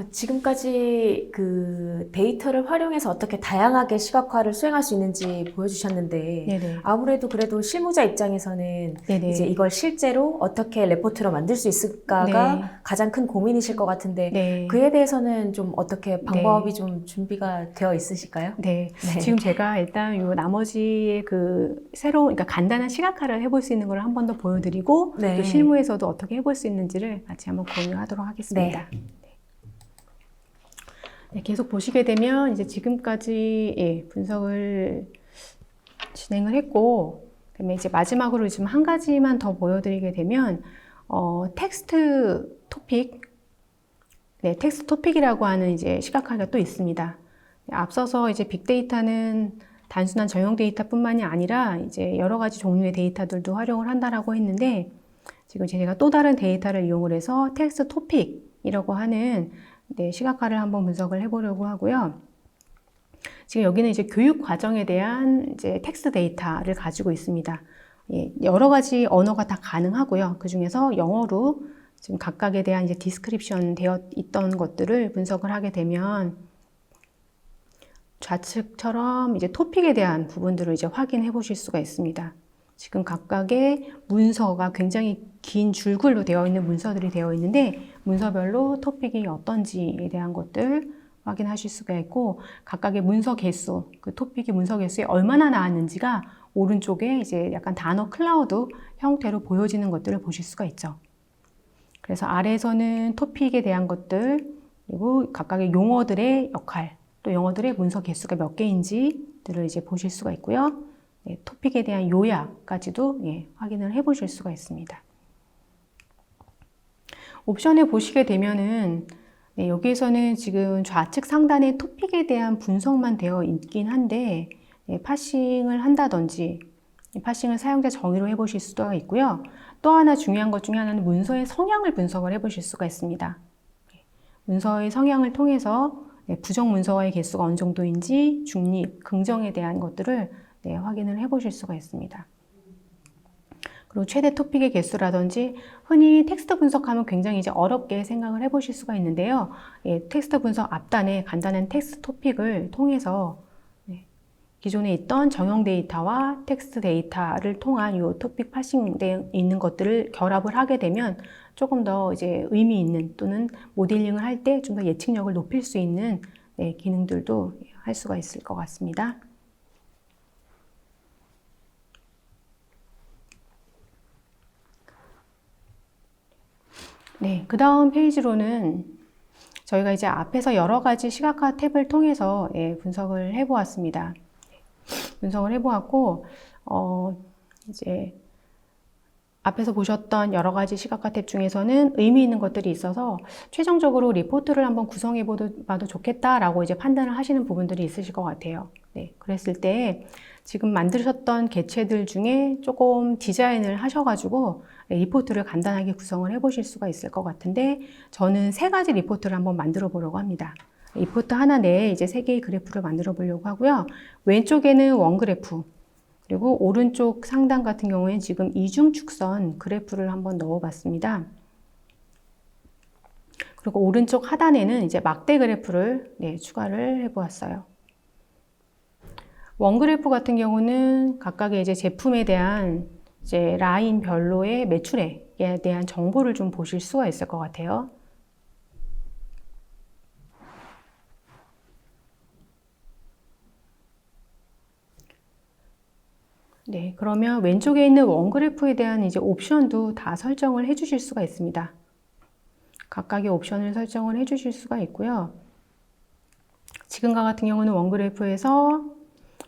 지금까지 그 데이터를 활용해서 어떻게 다양하게 시각화를 수행할 수 있는지 보여주셨는데 네네. 아무래도 그래도 실무자 입장에서는 네네. 이제 이걸 실제로 어떻게 레포트로 만들 수 있을까가 네. 가장 큰 고민이실 것 같은데 네. 그에 대해서는 좀 어떻게 방법이 좀 준비가 되어 있으실까요? 네. 네. 지금 제가 일단 요 나머지 그 그러니까 간단한 시각화를 해볼 수 있는 걸 한 번 더 보여드리고 네. 또 실무에서도 어떻게 해볼 수 있는지를 같이 한번 공유하도록 하겠습니다. 네, 계속 보시게 되면 이제 지금까지 분석을 진행을 했고, 그다음에 이제 마지막으로 지금 한 가지만 더 보여드리게 되면 텍스트 토픽, 텍스트 토픽이라고 하는 이제 시각화가 또 있습니다. 앞서서 이제 빅데이터는 단순한 전용 데이터뿐만이 아니라 이제 여러 가지 종류의 데이터들도 활용을 한다라고 했는데, 지금 제가 또 다른 데이터를 이용을 해서 텍스트 토픽이라고 하는 시각화를 한번 분석을 해보려고 하고요. 지금 여기는 이제 교육 과정에 대한 이제 텍스트 데이터를 가지고 있습니다. 여러 가지 언어가 다 가능하고요. 그 중에서 영어로 지금 각각에 대한 이제 디스크립션 되어 있던 것들을 분석을 하게 되면 좌측처럼 이제 토픽에 대한 부분들을 이제 확인해 보실 수가 있습니다. 지금 각각의 문서가 굉장히 긴 줄글로 되어 있는 문서들이 되어 있는데 문서별로 토픽이 어떤지에 대한 것들 확인하실 수가 있고 각각의 문서 개수, 그 토픽이 문서 개수에 얼마나 나왔는지가 오른쪽에 이제 약간 단어 클라우드 형태로 보여지는 것들을 보실 수가 있죠. 그래서 아래에서는 토픽에 대한 것들 그리고 각각의 용어들의 역할 또 용어들의 문서 개수가 몇 개인지들을 이제 보실 수가 있고요. 토픽에 대한 요약까지도 확인을 해 보실 수가 있습니다. 옵션에 보시게 되면은 여기에서는 지금 좌측 상단에 토픽에 대한 분석만 되어 있긴 한데 파싱을 한다든지 파싱을 사용자 정의로 해 보실 수도 있고요. 또 하나 중요한 것 중에 하나는 문서의 성향을 분석을 해 보실 수가 있습니다. 문서의 성향을 통해서 부정 문서와의 개수가 어느 정도인지 중립, 긍정에 대한 것들을 확인을 해 보실 수가 있습니다. 그리고 최대 토픽의 개수라든지 흔히 텍스트 분석하면 굉장히 이제 어렵게 생각을 해 보실 수가 있는데요. 텍스트 분석 앞단에 간단한 텍스트 토픽을 통해서 기존에 있던 정형 데이터와 텍스트 데이터를 통한 이 토픽 파싱되어 있는 것들을 결합을 하게 되면 조금 더 이제 의미 있는 또는 모델링을 할 때 좀 더 예측력을 높일 수 있는 기능들도 할 수가 있을 것 같습니다. 네, 그 다음 페이지로는 저희가 이제 앞에서 여러 가지 시각화 탭을 통해서 분석을 해보았습니다. 분석을 해보았고, 이제 앞에서 보셨던 여러 가지 시각화 탭 중에서는 의미 있는 것들이 있어서 최종적으로 리포트를 한번 구성해 봐도 좋겠다라고 이제 판단을 하시는 부분들이 있으실 것 같아요. 네, 그랬을 때 지금 만드셨던 개체들 중에 조금 디자인을 하셔가지고 리포트를 간단하게 구성을 해 보실 수가 있을 것 같은데, 저는 3가지 리포트를 한번 만들어 보려고 합니다. 리포트 하나 내에 이제 3개의 그래프를 만들어 보려고 하고요. 왼쪽에는 원그래프, 그리고 오른쪽 상단 같은 경우에는 지금 이중 축선 그래프를 한번 넣어 봤습니다. 그리고 오른쪽 하단에는 이제 막대 그래프를 추가를 해 보았어요. 원그래프 같은 경우는 각각의 이제 제품에 대한 이제 라인별로의 매출액에 대한 정보를 좀 보실 수가 있을 것 같아요. 네, 그러면 왼쪽에 있는 원그래프에 대한 이제 옵션도 다 설정을 해 주실 수가 있습니다. 각각의 옵션을 설정을 해 주실 수가 있고요. 지금과 같은 경우는 원그래프에서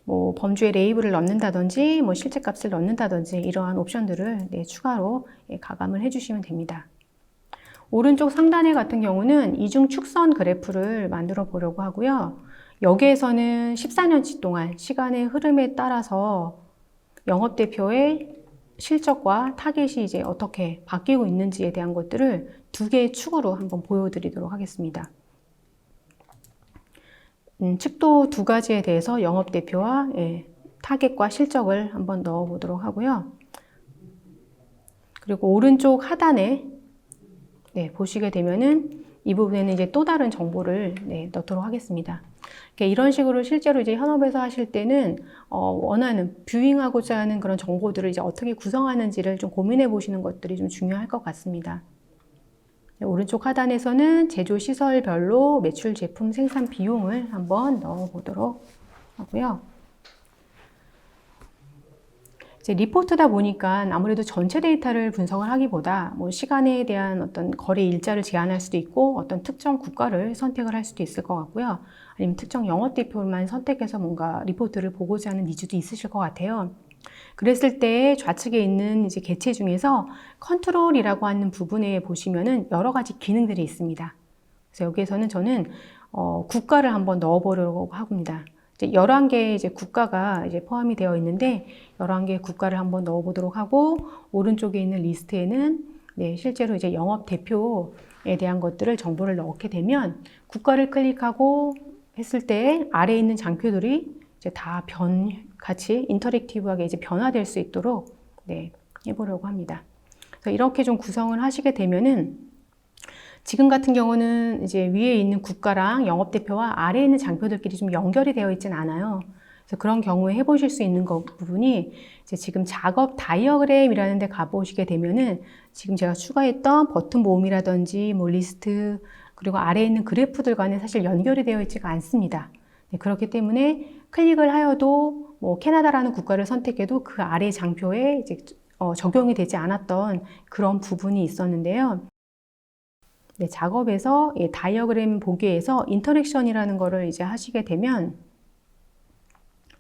뭐 범주의 레이블을 넣는다든지 뭐 실제값을 넣는다든지 이러한 옵션들을 추가로 가감을 해 주시면 됩니다. 오른쪽 상단에 같은 경우는 이중 축선 그래프를 만들어 보려고 하고요. 여기에서는 14년치 동안 시간의 흐름에 따라서 영업대표의 실적과 타겟이 이제 어떻게 바뀌고 있는지에 대한 것들을 2개의 축으로 한번 보여드리도록 하겠습니다. 축도 2가지에 대해서 영업대표와 타겟과 실적을 한번 넣어 보도록 하고요. 그리고 오른쪽 하단에 보시게 되면은 이 부분에는 이제 또 다른 정보를 넣도록 하겠습니다. 이런 식으로 실제로 이제 현업에서 하실 때는 원하는 뷰잉하고자 하는 그런 정보들을 이제 어떻게 구성하는지를 좀 고민해 보시는 것들이 좀 중요할 것 같습니다. 오른쪽 하단에서는 제조 시설별로 매출 제품 생산 비용을 한번 넣어 보도록 하고요. 이제 리포트다 보니까 아무래도 전체 데이터를 분석을 하기보다 뭐 시간에 대한 어떤 거래 일자를 제한할 수도 있고 어떤 특정 국가를 선택을 할 수도 있을 것 같고요. 아니면 특정 영업대표만 선택해서 뭔가 리포트를 보고자 하는 니즈도 있으실 것 같아요. 그랬을 때 좌측에 있는 이제 개체 중에서 컨트롤이라고 하는 부분에 보시면은 여러 가지 기능들이 있습니다. 그래서 여기에서는 저는 국가를 한번 넣어보려고 합니다. 이제 11개의 이제 국가가 이제 포함이 되어 있는데 11개의 국가를 한번 넣어보도록 하고, 오른쪽에 있는 리스트에는 실제로 이제 영업 대표에 대한 것들을 정보를 넣게 되면 국가를 클릭하고 했을 때 아래에 있는 장표들이 이제 다 같이 인터랙티브하게 이제 변화될 수 있도록 해보려고 합니다. 그래서 이렇게 좀 구성을 하시게 되면은 지금 같은 경우는 이제 위에 있는 국가랑 영업대표와 아래에 있는 장표들끼리 좀 연결이 되어 있진 않아요. 그래서 그런 경우에 해보실 수 있는 부분이 이제 지금 작업 다이어그램이라는 데 가보시게 되면은 지금 제가 추가했던 버튼 모음이라든지 뭐 리스트, 그리고 아래에 있는 그래프들과는 사실 연결이 되어 있지가 않습니다. 그렇기 때문에 클릭을 하여도 뭐 캐나다라는 국가를 선택해도 그 아래 장표에 이제 적용이 되지 않았던 그런 부분이 있었는데요. 작업에서 다이어그램 보기에서 인터랙션이라는 거를 이제 하시게 되면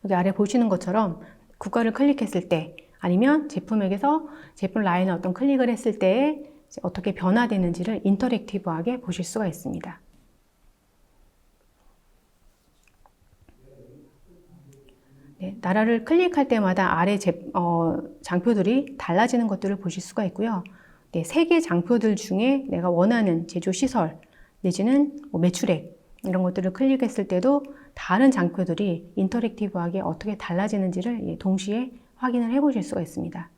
여기 아래 보시는 것처럼 국가를 클릭했을 때 아니면 제품에게서 제품 라인에 어떤 클릭을 했을 때 어떻게 변화되는지를 인터랙티브하게 보실 수가 있습니다. 나라를 클릭할 때마다 아래 장표들이 달라지는 것들을 보실 수가 있고요. 3개 장표들 중에 내가 원하는 제조 시설 내지는 뭐 매출액 이런 것들을 클릭했을 때도 다른 장표들이 인터랙티브하게 어떻게 달라지는지를 동시에 확인을 해 보실 수가 있습니다.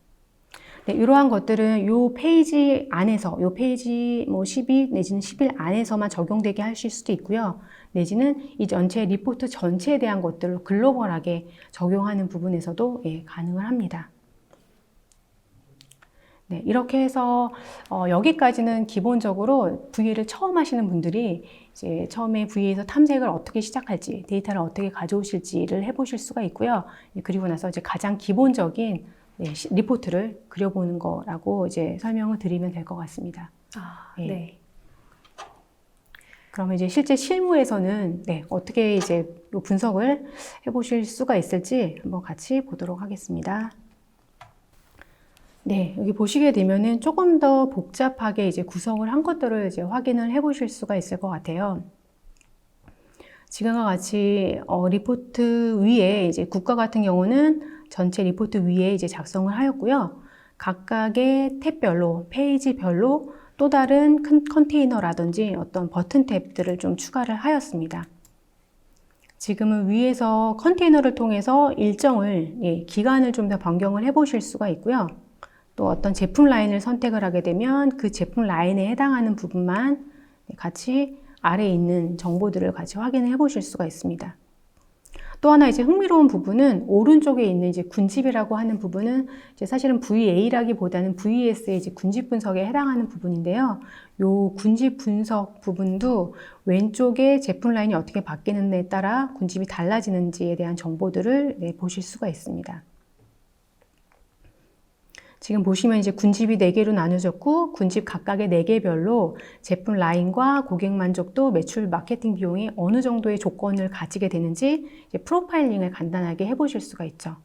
네, 이러한 것들은 요 페이지 안에서, 요 페이지 뭐 12 내지는 11 안에서만 적용되게 하실 수도 있고요. 내지는 이 전체 리포트 전체에 대한 것들을 글로벌하게 적용하는 부분에서도 가능을 합니다. 네, 이렇게 해서 여기까지는 기본적으로 VA를 처음 하시는 분들이 이제 처음에 VA에서 탐색을 어떻게 시작할지, 데이터를 어떻게 가져오실지를 해보실 수가 있고요. 그리고 나서 이제 가장 기본적인 리포트를 그려보는 거라고 이제 설명을 드리면 될 것 같습니다. 네. 그러면 이제 실제 실무에서는 어떻게 이제 이 분석을 해보실 수가 있을지 한번 같이 보도록 하겠습니다. 네, 여기 보시게 되면은 조금 더 복잡하게 이제 구성을 한 것들을 이제 확인을 해 보실 수가 있을 것 같아요. 지금과 같이 리포트 위에 이제 국가 같은 경우는 전체 리포트 위에 이제 작성을 하였고요. 각각의 탭별로, 페이지별로 또 다른 큰 컨테이너라든지 어떤 버튼 탭들을 좀 추가를 하였습니다. 지금은 위에서 컨테이너를 통해서 일정을, 기간을 좀 더 변경을 해 보실 수가 있고요. 또 어떤 제품 라인을 선택을 하게 되면 그 제품 라인에 해당하는 부분만 같이 아래에 있는 정보들을 같이 확인해 보실 수가 있습니다. 또 하나 이제 흥미로운 부분은 오른쪽에 있는 이제 군집이라고 하는 부분은 이제 사실은 VA라기보다는 VES의 이제 군집 분석에 해당하는 부분인데요. 요 군집 분석 부분도 왼쪽에 제품 라인이 어떻게 바뀌는지에 따라 군집이 달라지는지에 대한 정보들을 보실 수가 있습니다. 지금 보시면 이제 군집이 4개로 나눠졌고 군집 각각의 4개별로 제품 라인과 고객 만족도, 매출, 마케팅 비용이 어느 정도의 조건을 가지게 되는지 이제 프로파일링을 간단하게 해보실 수가 있죠.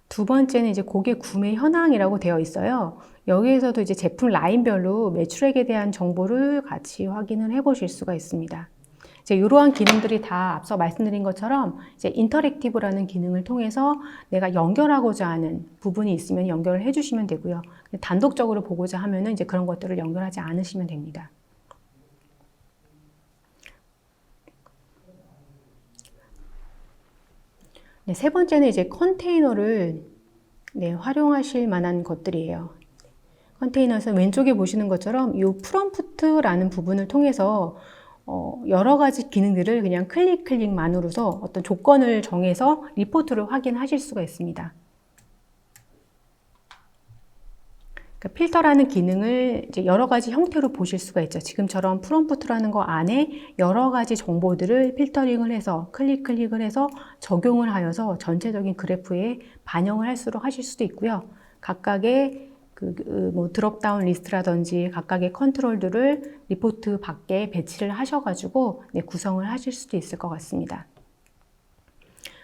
두 번째는 이제 고객 구매 현황이라고 되어 있어요. 여기에서도 이제 제품 라인별로 매출액에 대한 정보를 같이 확인을 해보실 수가 있습니다. 이제 이러한 기능들이 다 앞서 말씀드린 것처럼 이제 인터랙티브라는 기능을 통해서 내가 연결하고자 하는 부분이 있으면 연결을 해주시면 되고요. 단독적으로 보고자 하면은 이제 그런 것들을 연결하지 않으시면 됩니다. 네, 세 번째는 이제 컨테이너를 활용하실 만한 것들이에요. 컨테이너에서 왼쪽에 보시는 것처럼 이 프롬프트라는 부분을 통해서 여러 가지 기능들을 그냥 클릭만으로서 어떤 조건을 정해서 리포트를 확인하실 수가 있습니다. 그러니까 필터라는 기능을 이제 여러 가지 형태로 보실 수가 있죠. 지금처럼 프롬프트라는 거 안에 여러 가지 정보들을 필터링을 해서 클릭을 해서 적용을 하여서 전체적인 그래프에 반영을 할수록 하실 수도 있고요. 각각의 뭐 드롭다운 리스트라든지 각각의 컨트롤들을 리포트 밖에 배치를 하셔가지고 구성을 하실 수도 있을 것 같습니다.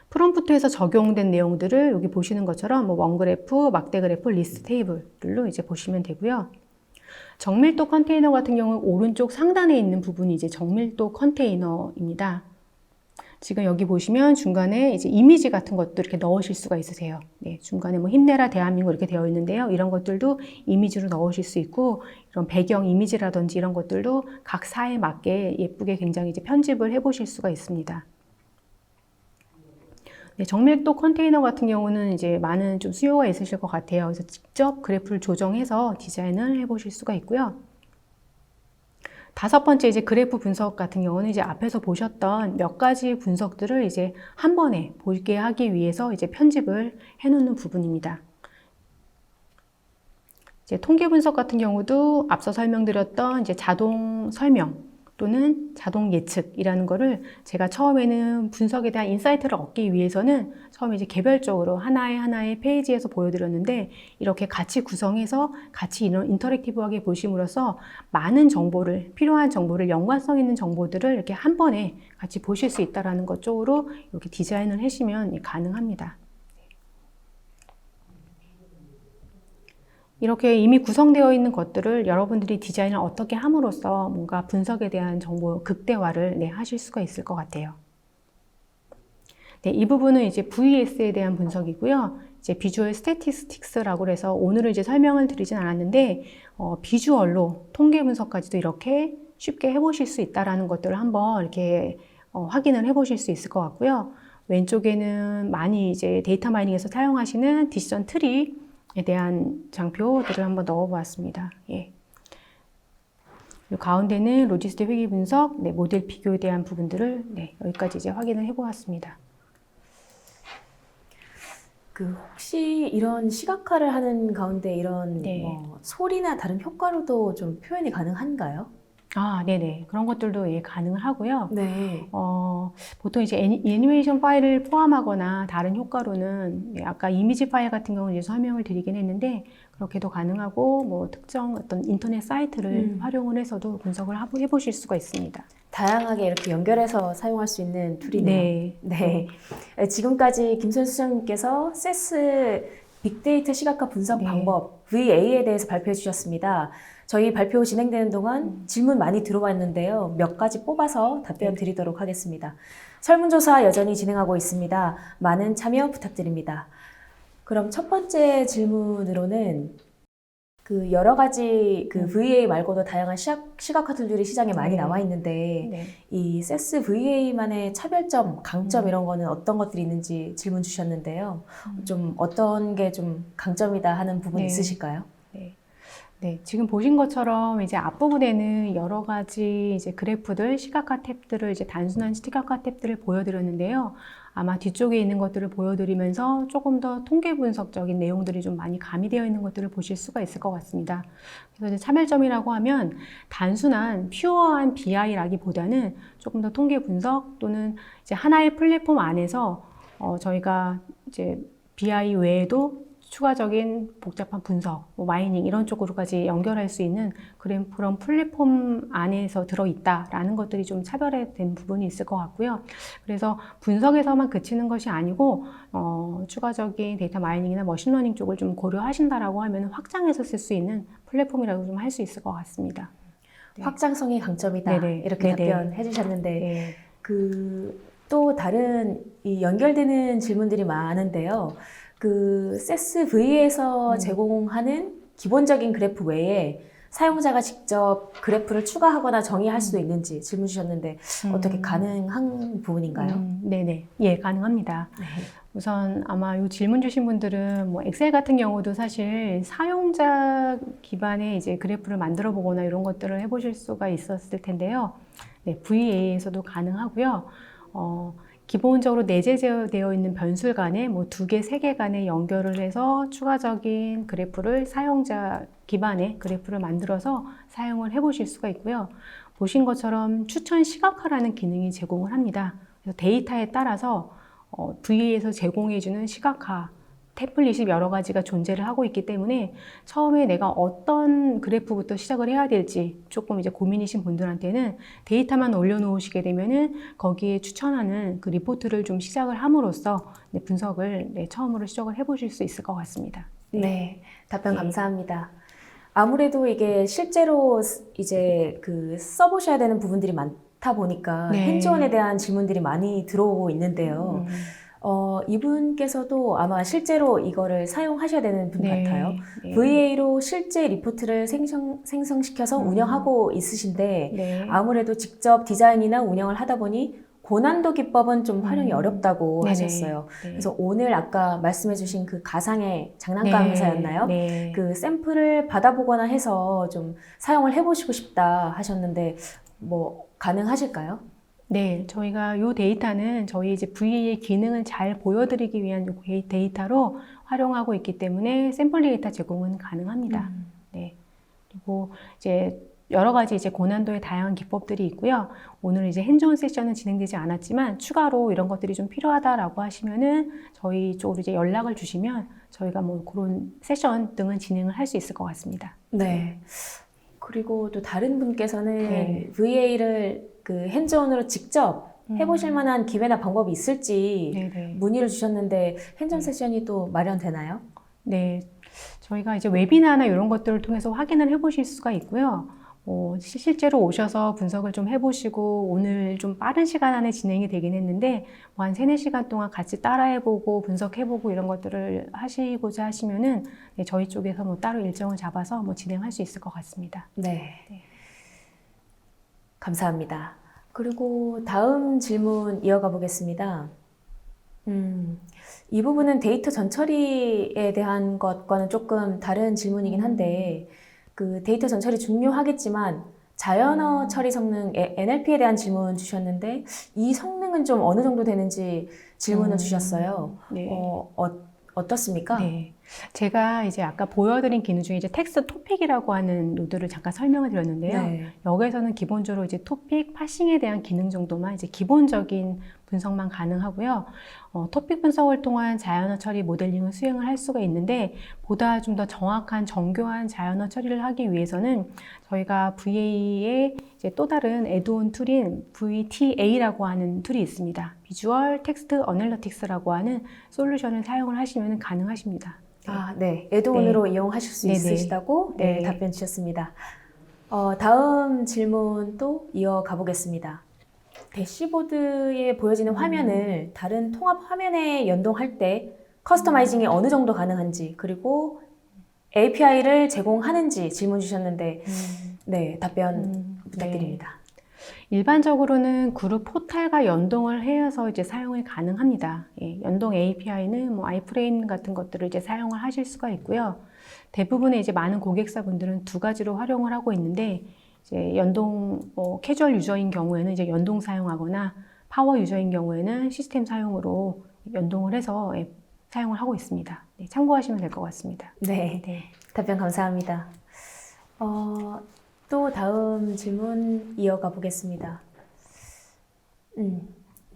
프롬프트에서 적용된 내용들을 여기 보시는 것처럼 뭐 원그래프, 막대 그래프, 리스트 테이블로 이제 보시면 되고요. 정밀도 컨테이너 같은 경우는 오른쪽 상단에 있는 부분이 이제 정밀도 컨테이너입니다. 지금 여기 보시면 중간에 이제 이미지 같은 것도 이렇게 넣으실 수가 있으세요. 네, 중간에 뭐 힘내라 대한민국 이렇게 되어 있는데요. 이런 것들도 이미지로 넣으실 수 있고, 이런 배경 이미지라든지 이런 것들도 각 사에 맞게 예쁘게 굉장히 이제 편집을 해 보실 수가 있습니다. 네, 정밀도 컨테이너 같은 경우는 이제 많은 좀 수요가 있으실 것 같아요. 그래서 직접 그래프를 조정해서 디자인을 해 보실 수가 있고요. 다섯 번째 이제 그래프 분석 같은 경우는 이제 앞에서 보셨던 몇 가지 분석들을 이제 한 번에 보게 하기 위해서 이제 편집을 해 놓는 부분입니다. 이제 통계 분석 같은 경우도 앞서 설명드렸던 이제 자동 설명 또는 자동 예측이라는 거를 제가 처음에는 분석에 대한 인사이트를 얻기 위해서는 처음에 이제 개별적으로 하나의 페이지에서 보여드렸는데, 이렇게 같이 구성해서 같이 인터랙티브하게 보심으로써 많은 정보를, 필요한 정보를, 연관성 있는 정보들을 이렇게 한 번에 같이 보실 수 있다는 것 쪽으로 이렇게 디자인을 하시면 가능합니다. 이렇게 이미 구성되어 있는 것들을 여러분들이 디자인을 어떻게 함으로써 뭔가 분석에 대한 정보 극대화를 하실 수가 있을 것 같아요. 네, 이 부분은 이제 VES에 대한 분석이고요. 이제 비주얼 스태티스틱스라고 해서 오늘은 이제 설명을 드리진 않았는데, 비주얼로 통계 분석까지도 이렇게 쉽게 해보실 수 있다는 것들을 한번 이렇게 확인을 해보실 수 있을 것 같고요. 왼쪽에는 많이 이제 데이터 마이닝에서 사용하시는 디시전 트리에 대한 장표들을 한번 넣어보았습니다. 예. 그리고 가운데는 로지스틱 회계 분석, 모델 비교에 대한 부분들을 여기까지 이제 확인을 해보았습니다. 혹시 이런 시각화를 하는 가운데 이런 네. 뭐 소리나 다른 효과로도 좀 표현이 가능한가요? 네네. 그런 것들도 가능을 하고요. 네. 보통 이제 애니메이션 파일을 포함하거나 다른 효과로는 아까 이미지 파일 같은 경우는 이제 설명을 드리긴 했는데 그렇게도 가능하고 뭐 특정 어떤 인터넷 사이트를 활용을 해서도 분석을 해보실 수가 있습니다. 다양하게 이렇게 연결해서 사용할 수 있는 툴이네요. 네. 지금까지 김선수 수장님께서 세스 빅데이터 시각화 분석 네. 방법 VA에 대해서 발표해 주셨습니다. 저희 발표 진행되는 동안 질문 많이 들어왔는데요. 몇 가지 뽑아서 답변 드리도록 하겠습니다. 설문조사 여전히 진행하고 있습니다. 많은 참여 부탁드립니다. 그럼 첫 번째 질문으로는 여러 가지 VA 말고도 다양한 시각화 툴들이 시장에 많이 나와 있는데 이 세스 VA만의 차별점, 강점 이런 거는 어떤 것들이 있는지 질문 주셨는데요. 좀 어떤 게 좀 강점이다 하는 부분이 있으실까요? 네, 지금 보신 것처럼 이제 앞부분에는 여러 가지 이제 그래프들, 시각화 탭들을 이제 단순한 시각화 탭들을 보여드렸는데요. 아마 뒤쪽에 있는 것들을 보여드리면서 조금 더 통계 분석적인 내용들이 좀 많이 가미되어 있는 것들을 보실 수가 있을 것 같습니다. 그래서 이제 차별점이라고 하면 단순한 퓨어한 BI라기보다는 조금 더 통계 분석 또는 이제 하나의 플랫폼 안에서 저희가 이제 BI 외에도 추가적인 복잡한 분석, 마이닝 이런 쪽으로까지 연결할 수 있는 그런 플랫폼 안에서 들어있다라는 것들이 좀 차별화된 부분이 있을 것 같고요. 그래서 분석에서만 그치는 것이 아니고 추가적인 데이터 마이닝이나 머신러닝 쪽을 좀 고려하신다라고 하면 확장해서 쓸 수 있는 플랫폼이라고 좀 할 수 있을 것 같습니다. 확장성이 강점이다. 이렇게 답변해 주셨는데 또 다른 연결되는 질문들이 많은데요. 세스 V에서 제공하는 기본적인 그래프 외에 사용자가 직접 그래프를 추가하거나 정의할 수도 있는지 질문 주셨는데 어떻게 가능한 부분인가요? 네네. 예, 가능합니다. 우선 아마 이 질문 주신 분들은 뭐 엑셀 같은 경우도 사실 사용자 기반의 이제 그래프를 만들어 보거나 이런 것들을 해보실 수가 있었을 텐데요. VA에서도 가능하고요. 기본적으로 내재되어 있는 변수 간에 뭐 2개, 3개 간에 연결을 해서 추가적인 그래프를 사용자 기반의 그래프를 만들어서 사용을 해보실 수가 있고요. 보신 것처럼 추천 시각화라는 기능이 제공을 합니다. 그래서 데이터에 따라서 VA에서 제공해주는 시각화 템플릿이 여러 가지가 존재를 하고 있기 때문에 처음에 내가 어떤 그래프부터 시작을 해야 될지 조금 이제 고민이신 분들한테는 데이터만 올려놓으시게 되면은 거기에 추천하는 그 리포트를 좀 시작을 함으로써 분석을 처음으로 시작을 해보실 수 있을 것 같습니다. 네, 답변 감사합니다. 아무래도 이게 실제로 이제 써보셔야 되는 부분들이 많다 보니까 핸즈온에 대한 질문들이 많이 들어오고 있는데요. 이분께서도 아마 실제로 이거를 사용하셔야 되는 분 같아요. VA로 실제 리포트를 생성시켜서 운영하고 있으신데 아무래도 직접 디자인이나 운영을 하다 보니 고난도 기법은 좀 활용이 어렵다고 하셨어요. 그래서 오늘 아까 말씀해주신 가상의 장난감 회사였나요? 샘플을 받아보거나 해서 좀 사용을 해보시고 싶다 하셨는데 뭐 가능하실까요? 네, 저희가 이 데이터는 저희 이제 VA의 기능을 잘 보여드리기 위한 데이터로 활용하고 있기 때문에 샘플 데이터 제공은 가능합니다. 그리고 이제 여러 가지 이제 고난도의 다양한 기법들이 있고요. 오늘 이제 핸즈온 세션은 진행되지 않았지만 추가로 이런 것들이 좀 필요하다라고 하시면은 저희 쪽으로 이제 연락을 주시면 저희가 뭐 그런 세션 등은 진행을 할 수 있을 것 같습니다. 네. 그리고 또 다른 분께서는 VA를 핸즈온으로 직접 해보실 만한 기회나 방법이 있을지 문의를 주셨는데 핸즈온 세션이 또 마련되나요? 네, 저희가 이제 웨비나나 이런 것들을 통해서 확인을 해보실 수가 있고요. 실제로 오셔서 분석을 좀 해보시고 오늘 좀 빠른 시간 안에 진행이 되긴 했는데 뭐 한 3-4시간 동안 같이 따라해보고 분석해보고 이런 것들을 하시고자 하시면은 저희 쪽에서 뭐 따로 일정을 잡아서 뭐 진행할 수 있을 것 같습니다. 네. 감사합니다. 그리고 다음 질문 이어가 보겠습니다. 이 부분은 데이터 전처리에 대한 것과는 조금 다른 질문이긴 한데, 그 데이터 전처리 중요하겠지만, 자연어 처리 성능, NLP에 대한 질문 주셨는데, 이 성능은 좀 어느 정도 되는지 질문을 주셨어요. 네. 어떻습니까? 네. 제가 이제 아까 보여드린 기능 중에 이제 텍스트 토픽이라고 하는 노드를 잠깐 설명을 드렸는데요. 네. 여기에서는 기본적으로 이제 토픽 파싱에 대한 기능 정도만 이제 기본적인 분석만 가능하고요. 토픽 분석을 통한 자연어 처리 모델링을 수행을 할 수가 있는데 보다 좀 더 정확한 정교한 자연어 처리를 하기 위해서는 저희가 VA의 이제 또 다른 애드온 툴인 VTA라고 하는 툴이 있습니다. 비주얼 텍스트 어널리틱스라고 하는 솔루션을 사용을 하시면 가능하십니다. 네. 애드온으로 이용하실 수 네네. 있으시다고 답변 주셨습니다. 다음 질문 또 이어가 보겠습니다. 대시보드에 보여지는 화면을 다른 통합 화면에 연동할 때 커스터마이징이 어느 정도 가능한지, 그리고 API를 제공하는지 질문 주셨는데, 네, 답변 부탁드립니다. 일반적으로는 그룹 포탈과 연동을 해서 이제 사용이 가능합니다. 연동 API는 뭐 아이프레임 같은 것들을 이제 사용을 하실 수가 있고요. 대부분의 이제 많은 고객사분들은 두 가지로 활용을 하고 있는데, 이제 연동, 캐주얼 유저인 경우에는 이제 연동 사용하거나 파워 유저인 경우에는 시스템 사용으로 연동을 해서 사용을 하고 있습니다. 참고하시면 될 것 같습니다. 네, 답변 감사합니다. 또 다음 질문 이어가 보겠습니다.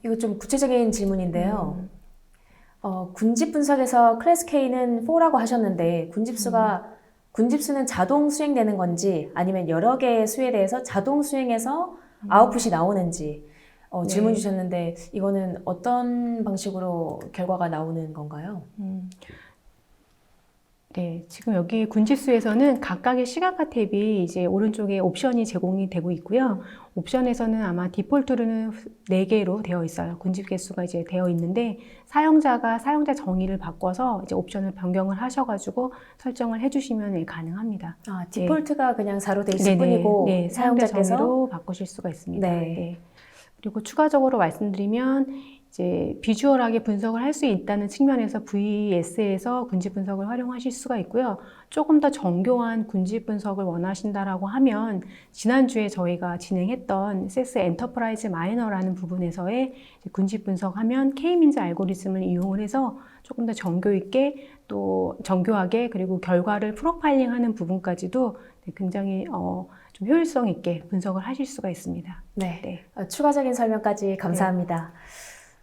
이거 좀 구체적인 질문인데요. 군집 분석에서 클래스 K는 4라고 하셨는데 군집수는 자동 수행되는 건지 아니면 여러 개의 수에 대해서 자동 수행해서 아웃풋이 나오는지 질문 주셨는데 이거는 어떤 방식으로 결과가 나오는 건가요? 네, 지금 여기 군집수에서는 각각의 시각화 탭이 이제 오른쪽에 옵션이 제공이 되고 있고요. 옵션에서는 아마 디폴트로는 4개로 되어 있어요. 군집 개수가 이제 되어 있는데 사용자 정의를 바꿔서 이제 옵션을 변경을 하셔가지고 설정을 해주시면 가능합니다. 디폴트가 그냥 4로 돼 있을 뿐이고 사용자께서 정의로 바꾸실 수가 있습니다. 그리고 추가적으로 말씀드리면 이제 비주얼하게 분석을 할 수 있다는 측면에서 VS에서 군집 분석을 활용하실 수가 있고요. 조금 더 정교한 군집 분석을 원하신다라고 하면 지난주에 저희가 진행했던 세스 엔터프라이즈 마이너라는 부분에서의 군집 분석하면 K-민즈 알고리즘을 이용을 해서 조금 더 정교 있게 또 정교하게 그리고 결과를 프로파일링하는 부분까지도 굉장히 좀 효율성 있게 분석을 하실 수가 있습니다. 추가적인 설명까지 감사합니다.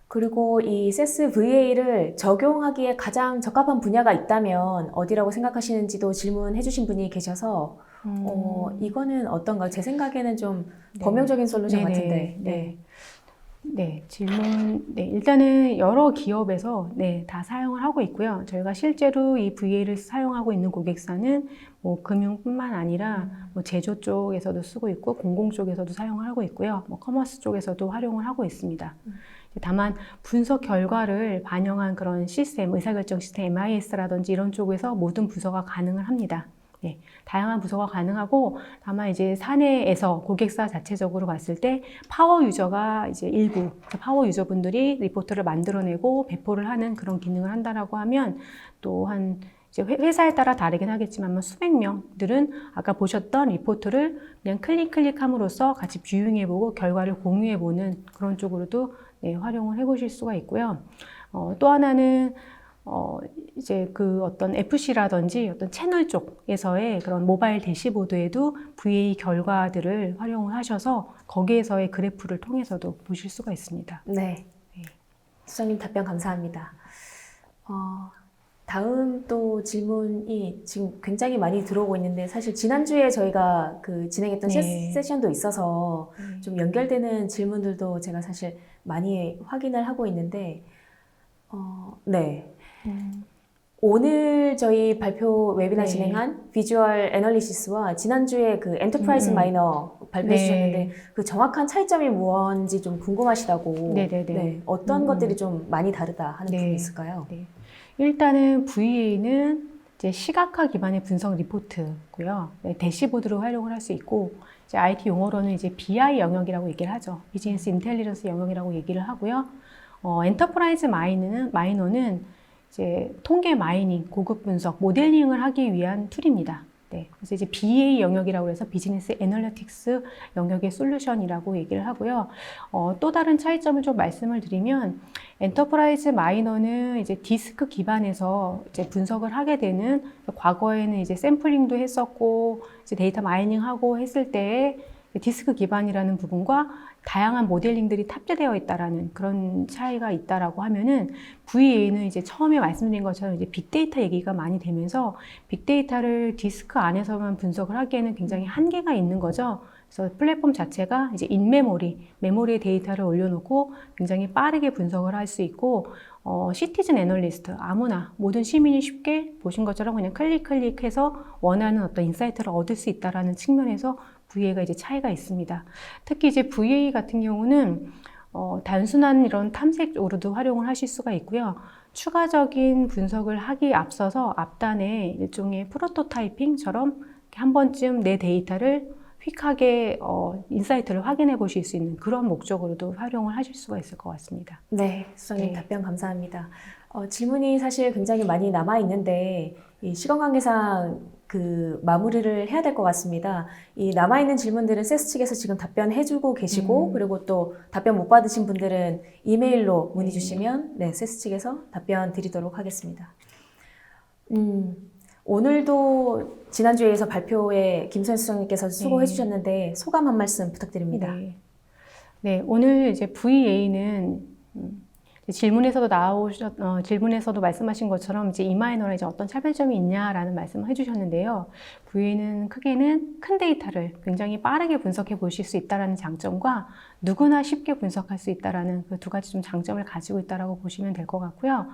그리고 이 세스 VA를 적용하기에 가장 적합한 분야가 있다면 어디라고 생각하시는지도 질문해 주신 분이 계셔서 이거는 어떤가요? 제 생각에는 좀 범용적인 솔루션 같은데. 질문. 일단은 여러 기업에서 다 사용을 하고 있고요. 저희가 실제로 이 VA를 사용하고 있는 고객사는 뭐 금융뿐만 아니라 뭐 제조 쪽에서도 쓰고 있고 공공 쪽에서도 사용을 하고 있고요. 뭐 커머스 쪽에서도 활용을 하고 있습니다. 다만 분석 결과를 반영한 그런 시스템, 의사결정 시스템, MIS라든지 이런 쪽에서 모든 부서가 가능을 합니다. 다양한 부서가 가능하고 다만 이제 사내에서 고객사 자체적으로 봤을 때 파워 유저가 이제 일부 파워 유저분들이 리포트를 만들어내고 배포를 하는 그런 기능을 한다라고 하면 또한 이제 회사에 따라 다르긴 하겠지만 수백 명들은 아까 보셨던 리포트를 그냥 클릭함으로써 같이 뷰잉해보고 결과를 공유해보는 그런 쪽으로도 활용을 해보실 수가 있고요. 또 하나는 이제 그 어떤 FC라든지 어떤 채널 쪽에서의 그런 모바일 대시보드에도 VA 결과들을 활용을 하셔서 거기에서의 그래프를 통해서도 보실 수가 있습니다. 수장님 답변 감사합니다. 다음 또 질문이 지금 굉장히 많이 들어오고 있는데 사실 지난주에 저희가 그 진행했던 세션도 있어서 좀 연결되는 질문들도 제가 사실 많이 확인을 하고 있는데 오늘 저희 발표 웨비나 진행한 비주얼 애널리시스와 지난주에 그 엔터프라이즈 마이너 발표해 주셨는데 그 정확한 차이점이 무엇인지 좀 궁금하시다고 어떤 것들이 좀 많이 다르다 하는 부분이 있을까요? 일단은 VA는 이제 시각화 기반의 분석 리포트고요. 대시보드로 활용을 할 수 있고 이제 IT 용어로는 이제 BI 영역이라고 얘기를 하죠. 비즈니스 인텔리전스 영역이라고 얘기를 하고요. 엔터프라이즈 마이너는 이제 통계 마이닝, 고급 분석, 모델링을 하기 위한 툴입니다. 네, 그래서 이제 BA 영역이라고 해서 비즈니스 애널리틱스 영역의 솔루션이라고 얘기를 하고요. 또 다른 차이점을 좀 말씀을 드리면 엔터프라이즈 마이너는 이제 디스크 기반에서 이제 분석을 하게 되는, 과거에는 이제 샘플링도 했었고 이제 데이터 마이닝하고 했을 때 디스크 기반이라는 부분과 다양한 모델링들이 탑재되어 있다라는 그런 차이가 있다라고 하면은, VA는 이제 처음에 말씀드린 것처럼 이제 빅데이터 얘기가 많이 되면서 빅데이터를 디스크 안에서만 분석을 하기에는 굉장히 한계가 있는 거죠. 그래서 플랫폼 자체가 이제 메모리에 데이터를 올려놓고 굉장히 빠르게 분석을 할 수 있고, 시티즌 애널리스트, 아무나 모든 시민이 쉽게 보신 것처럼 그냥 클릭해서 원하는 어떤 인사이트를 얻을 수 있다라는 측면에서 VA가 이제 차이가 있습니다. 특히 이제 VA 같은 경우는 단순한 이런 탐색으로도 활용을 하실 수가 있고요. 추가적인 분석을 하기 앞서서 앞단에 일종의 프로토타이핑처럼 한 번쯤 내 데이터를 휙하게 인사이트를 확인해 보실 수 있는 그런 목적으로도 활용을 하실 수가 있을 것 같습니다. 네, 수석님 네. 답변 감사합니다. 질문이 사실 굉장히 많이 남아 있는데 이 시간 관계상 그 마무리를 해야 될 것 같습니다. 이 남아 있는 질문들은 세스 측에서 지금 답변해주고 계시고, 그리고 또 답변 못 받으신 분들은 이메일로 문의 주시면 네, 세스 측에서 답변 드리도록 하겠습니다. 오늘도 지난주에서 발표에 김선희 수석님께서 수고해 주셨는데 소감 한 말씀 부탁드립니다. 네, 오늘 이제 VA는 질문에서도 말씀하신 것처럼 이제 이마이너랑 이제 어떤 차별점이 있냐라는 말씀을 해주셨는데요. VA는 크게는 큰 데이터를 굉장히 빠르게 분석해 보실 수 있다라는 장점과 누구나 쉽게 분석할 수 있다라는 그 두 가지 좀 장점을 가지고 있다라고 보시면 될 것 같고요.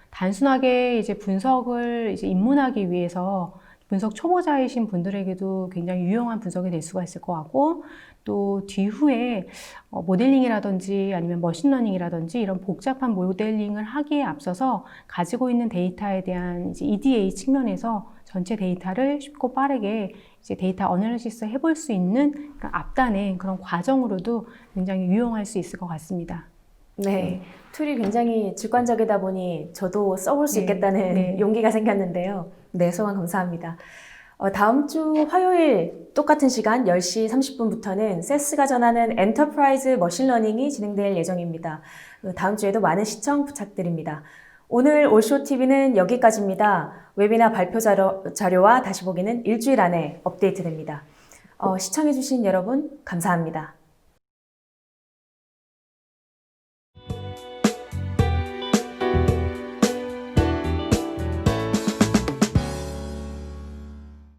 단순하게 이제 분석을 이제 입문하기 위해서 분석 초보자이신 분들에게도 굉장히 유용한 분석이 될 수가 있을 것 같고, 또 뒤후에 모델링이라든지 아니면 머신러닝이라든지 이런 복잡한 모델링을 하기에 앞서서 가지고 있는 데이터에 대한 이제 EDA 측면에서 전체 데이터를 쉽고 빠르게 이제 데이터 어널리시스 해볼 수 있는 그런 앞단의 그런 과정으로도 굉장히 유용할 수 있을 것 같습니다. 네, 툴이 굉장히 직관적이다 보니 저도 써볼 수 있겠다는 용기가 생겼는데요. 네, 소감 감사합니다. 다음 주 화요일 똑같은 시간 10시 30분부터는 세스가 전하는 엔터프라이즈 머신러닝이 진행될 예정입니다. 다음 주에도 많은 시청 부탁드립니다. 오늘 올쇼TV는 여기까지입니다. 웨비나 발표 자료와 다시 보기는 일주일 안에 업데이트됩니다. 시청해주신 여러분 감사합니다.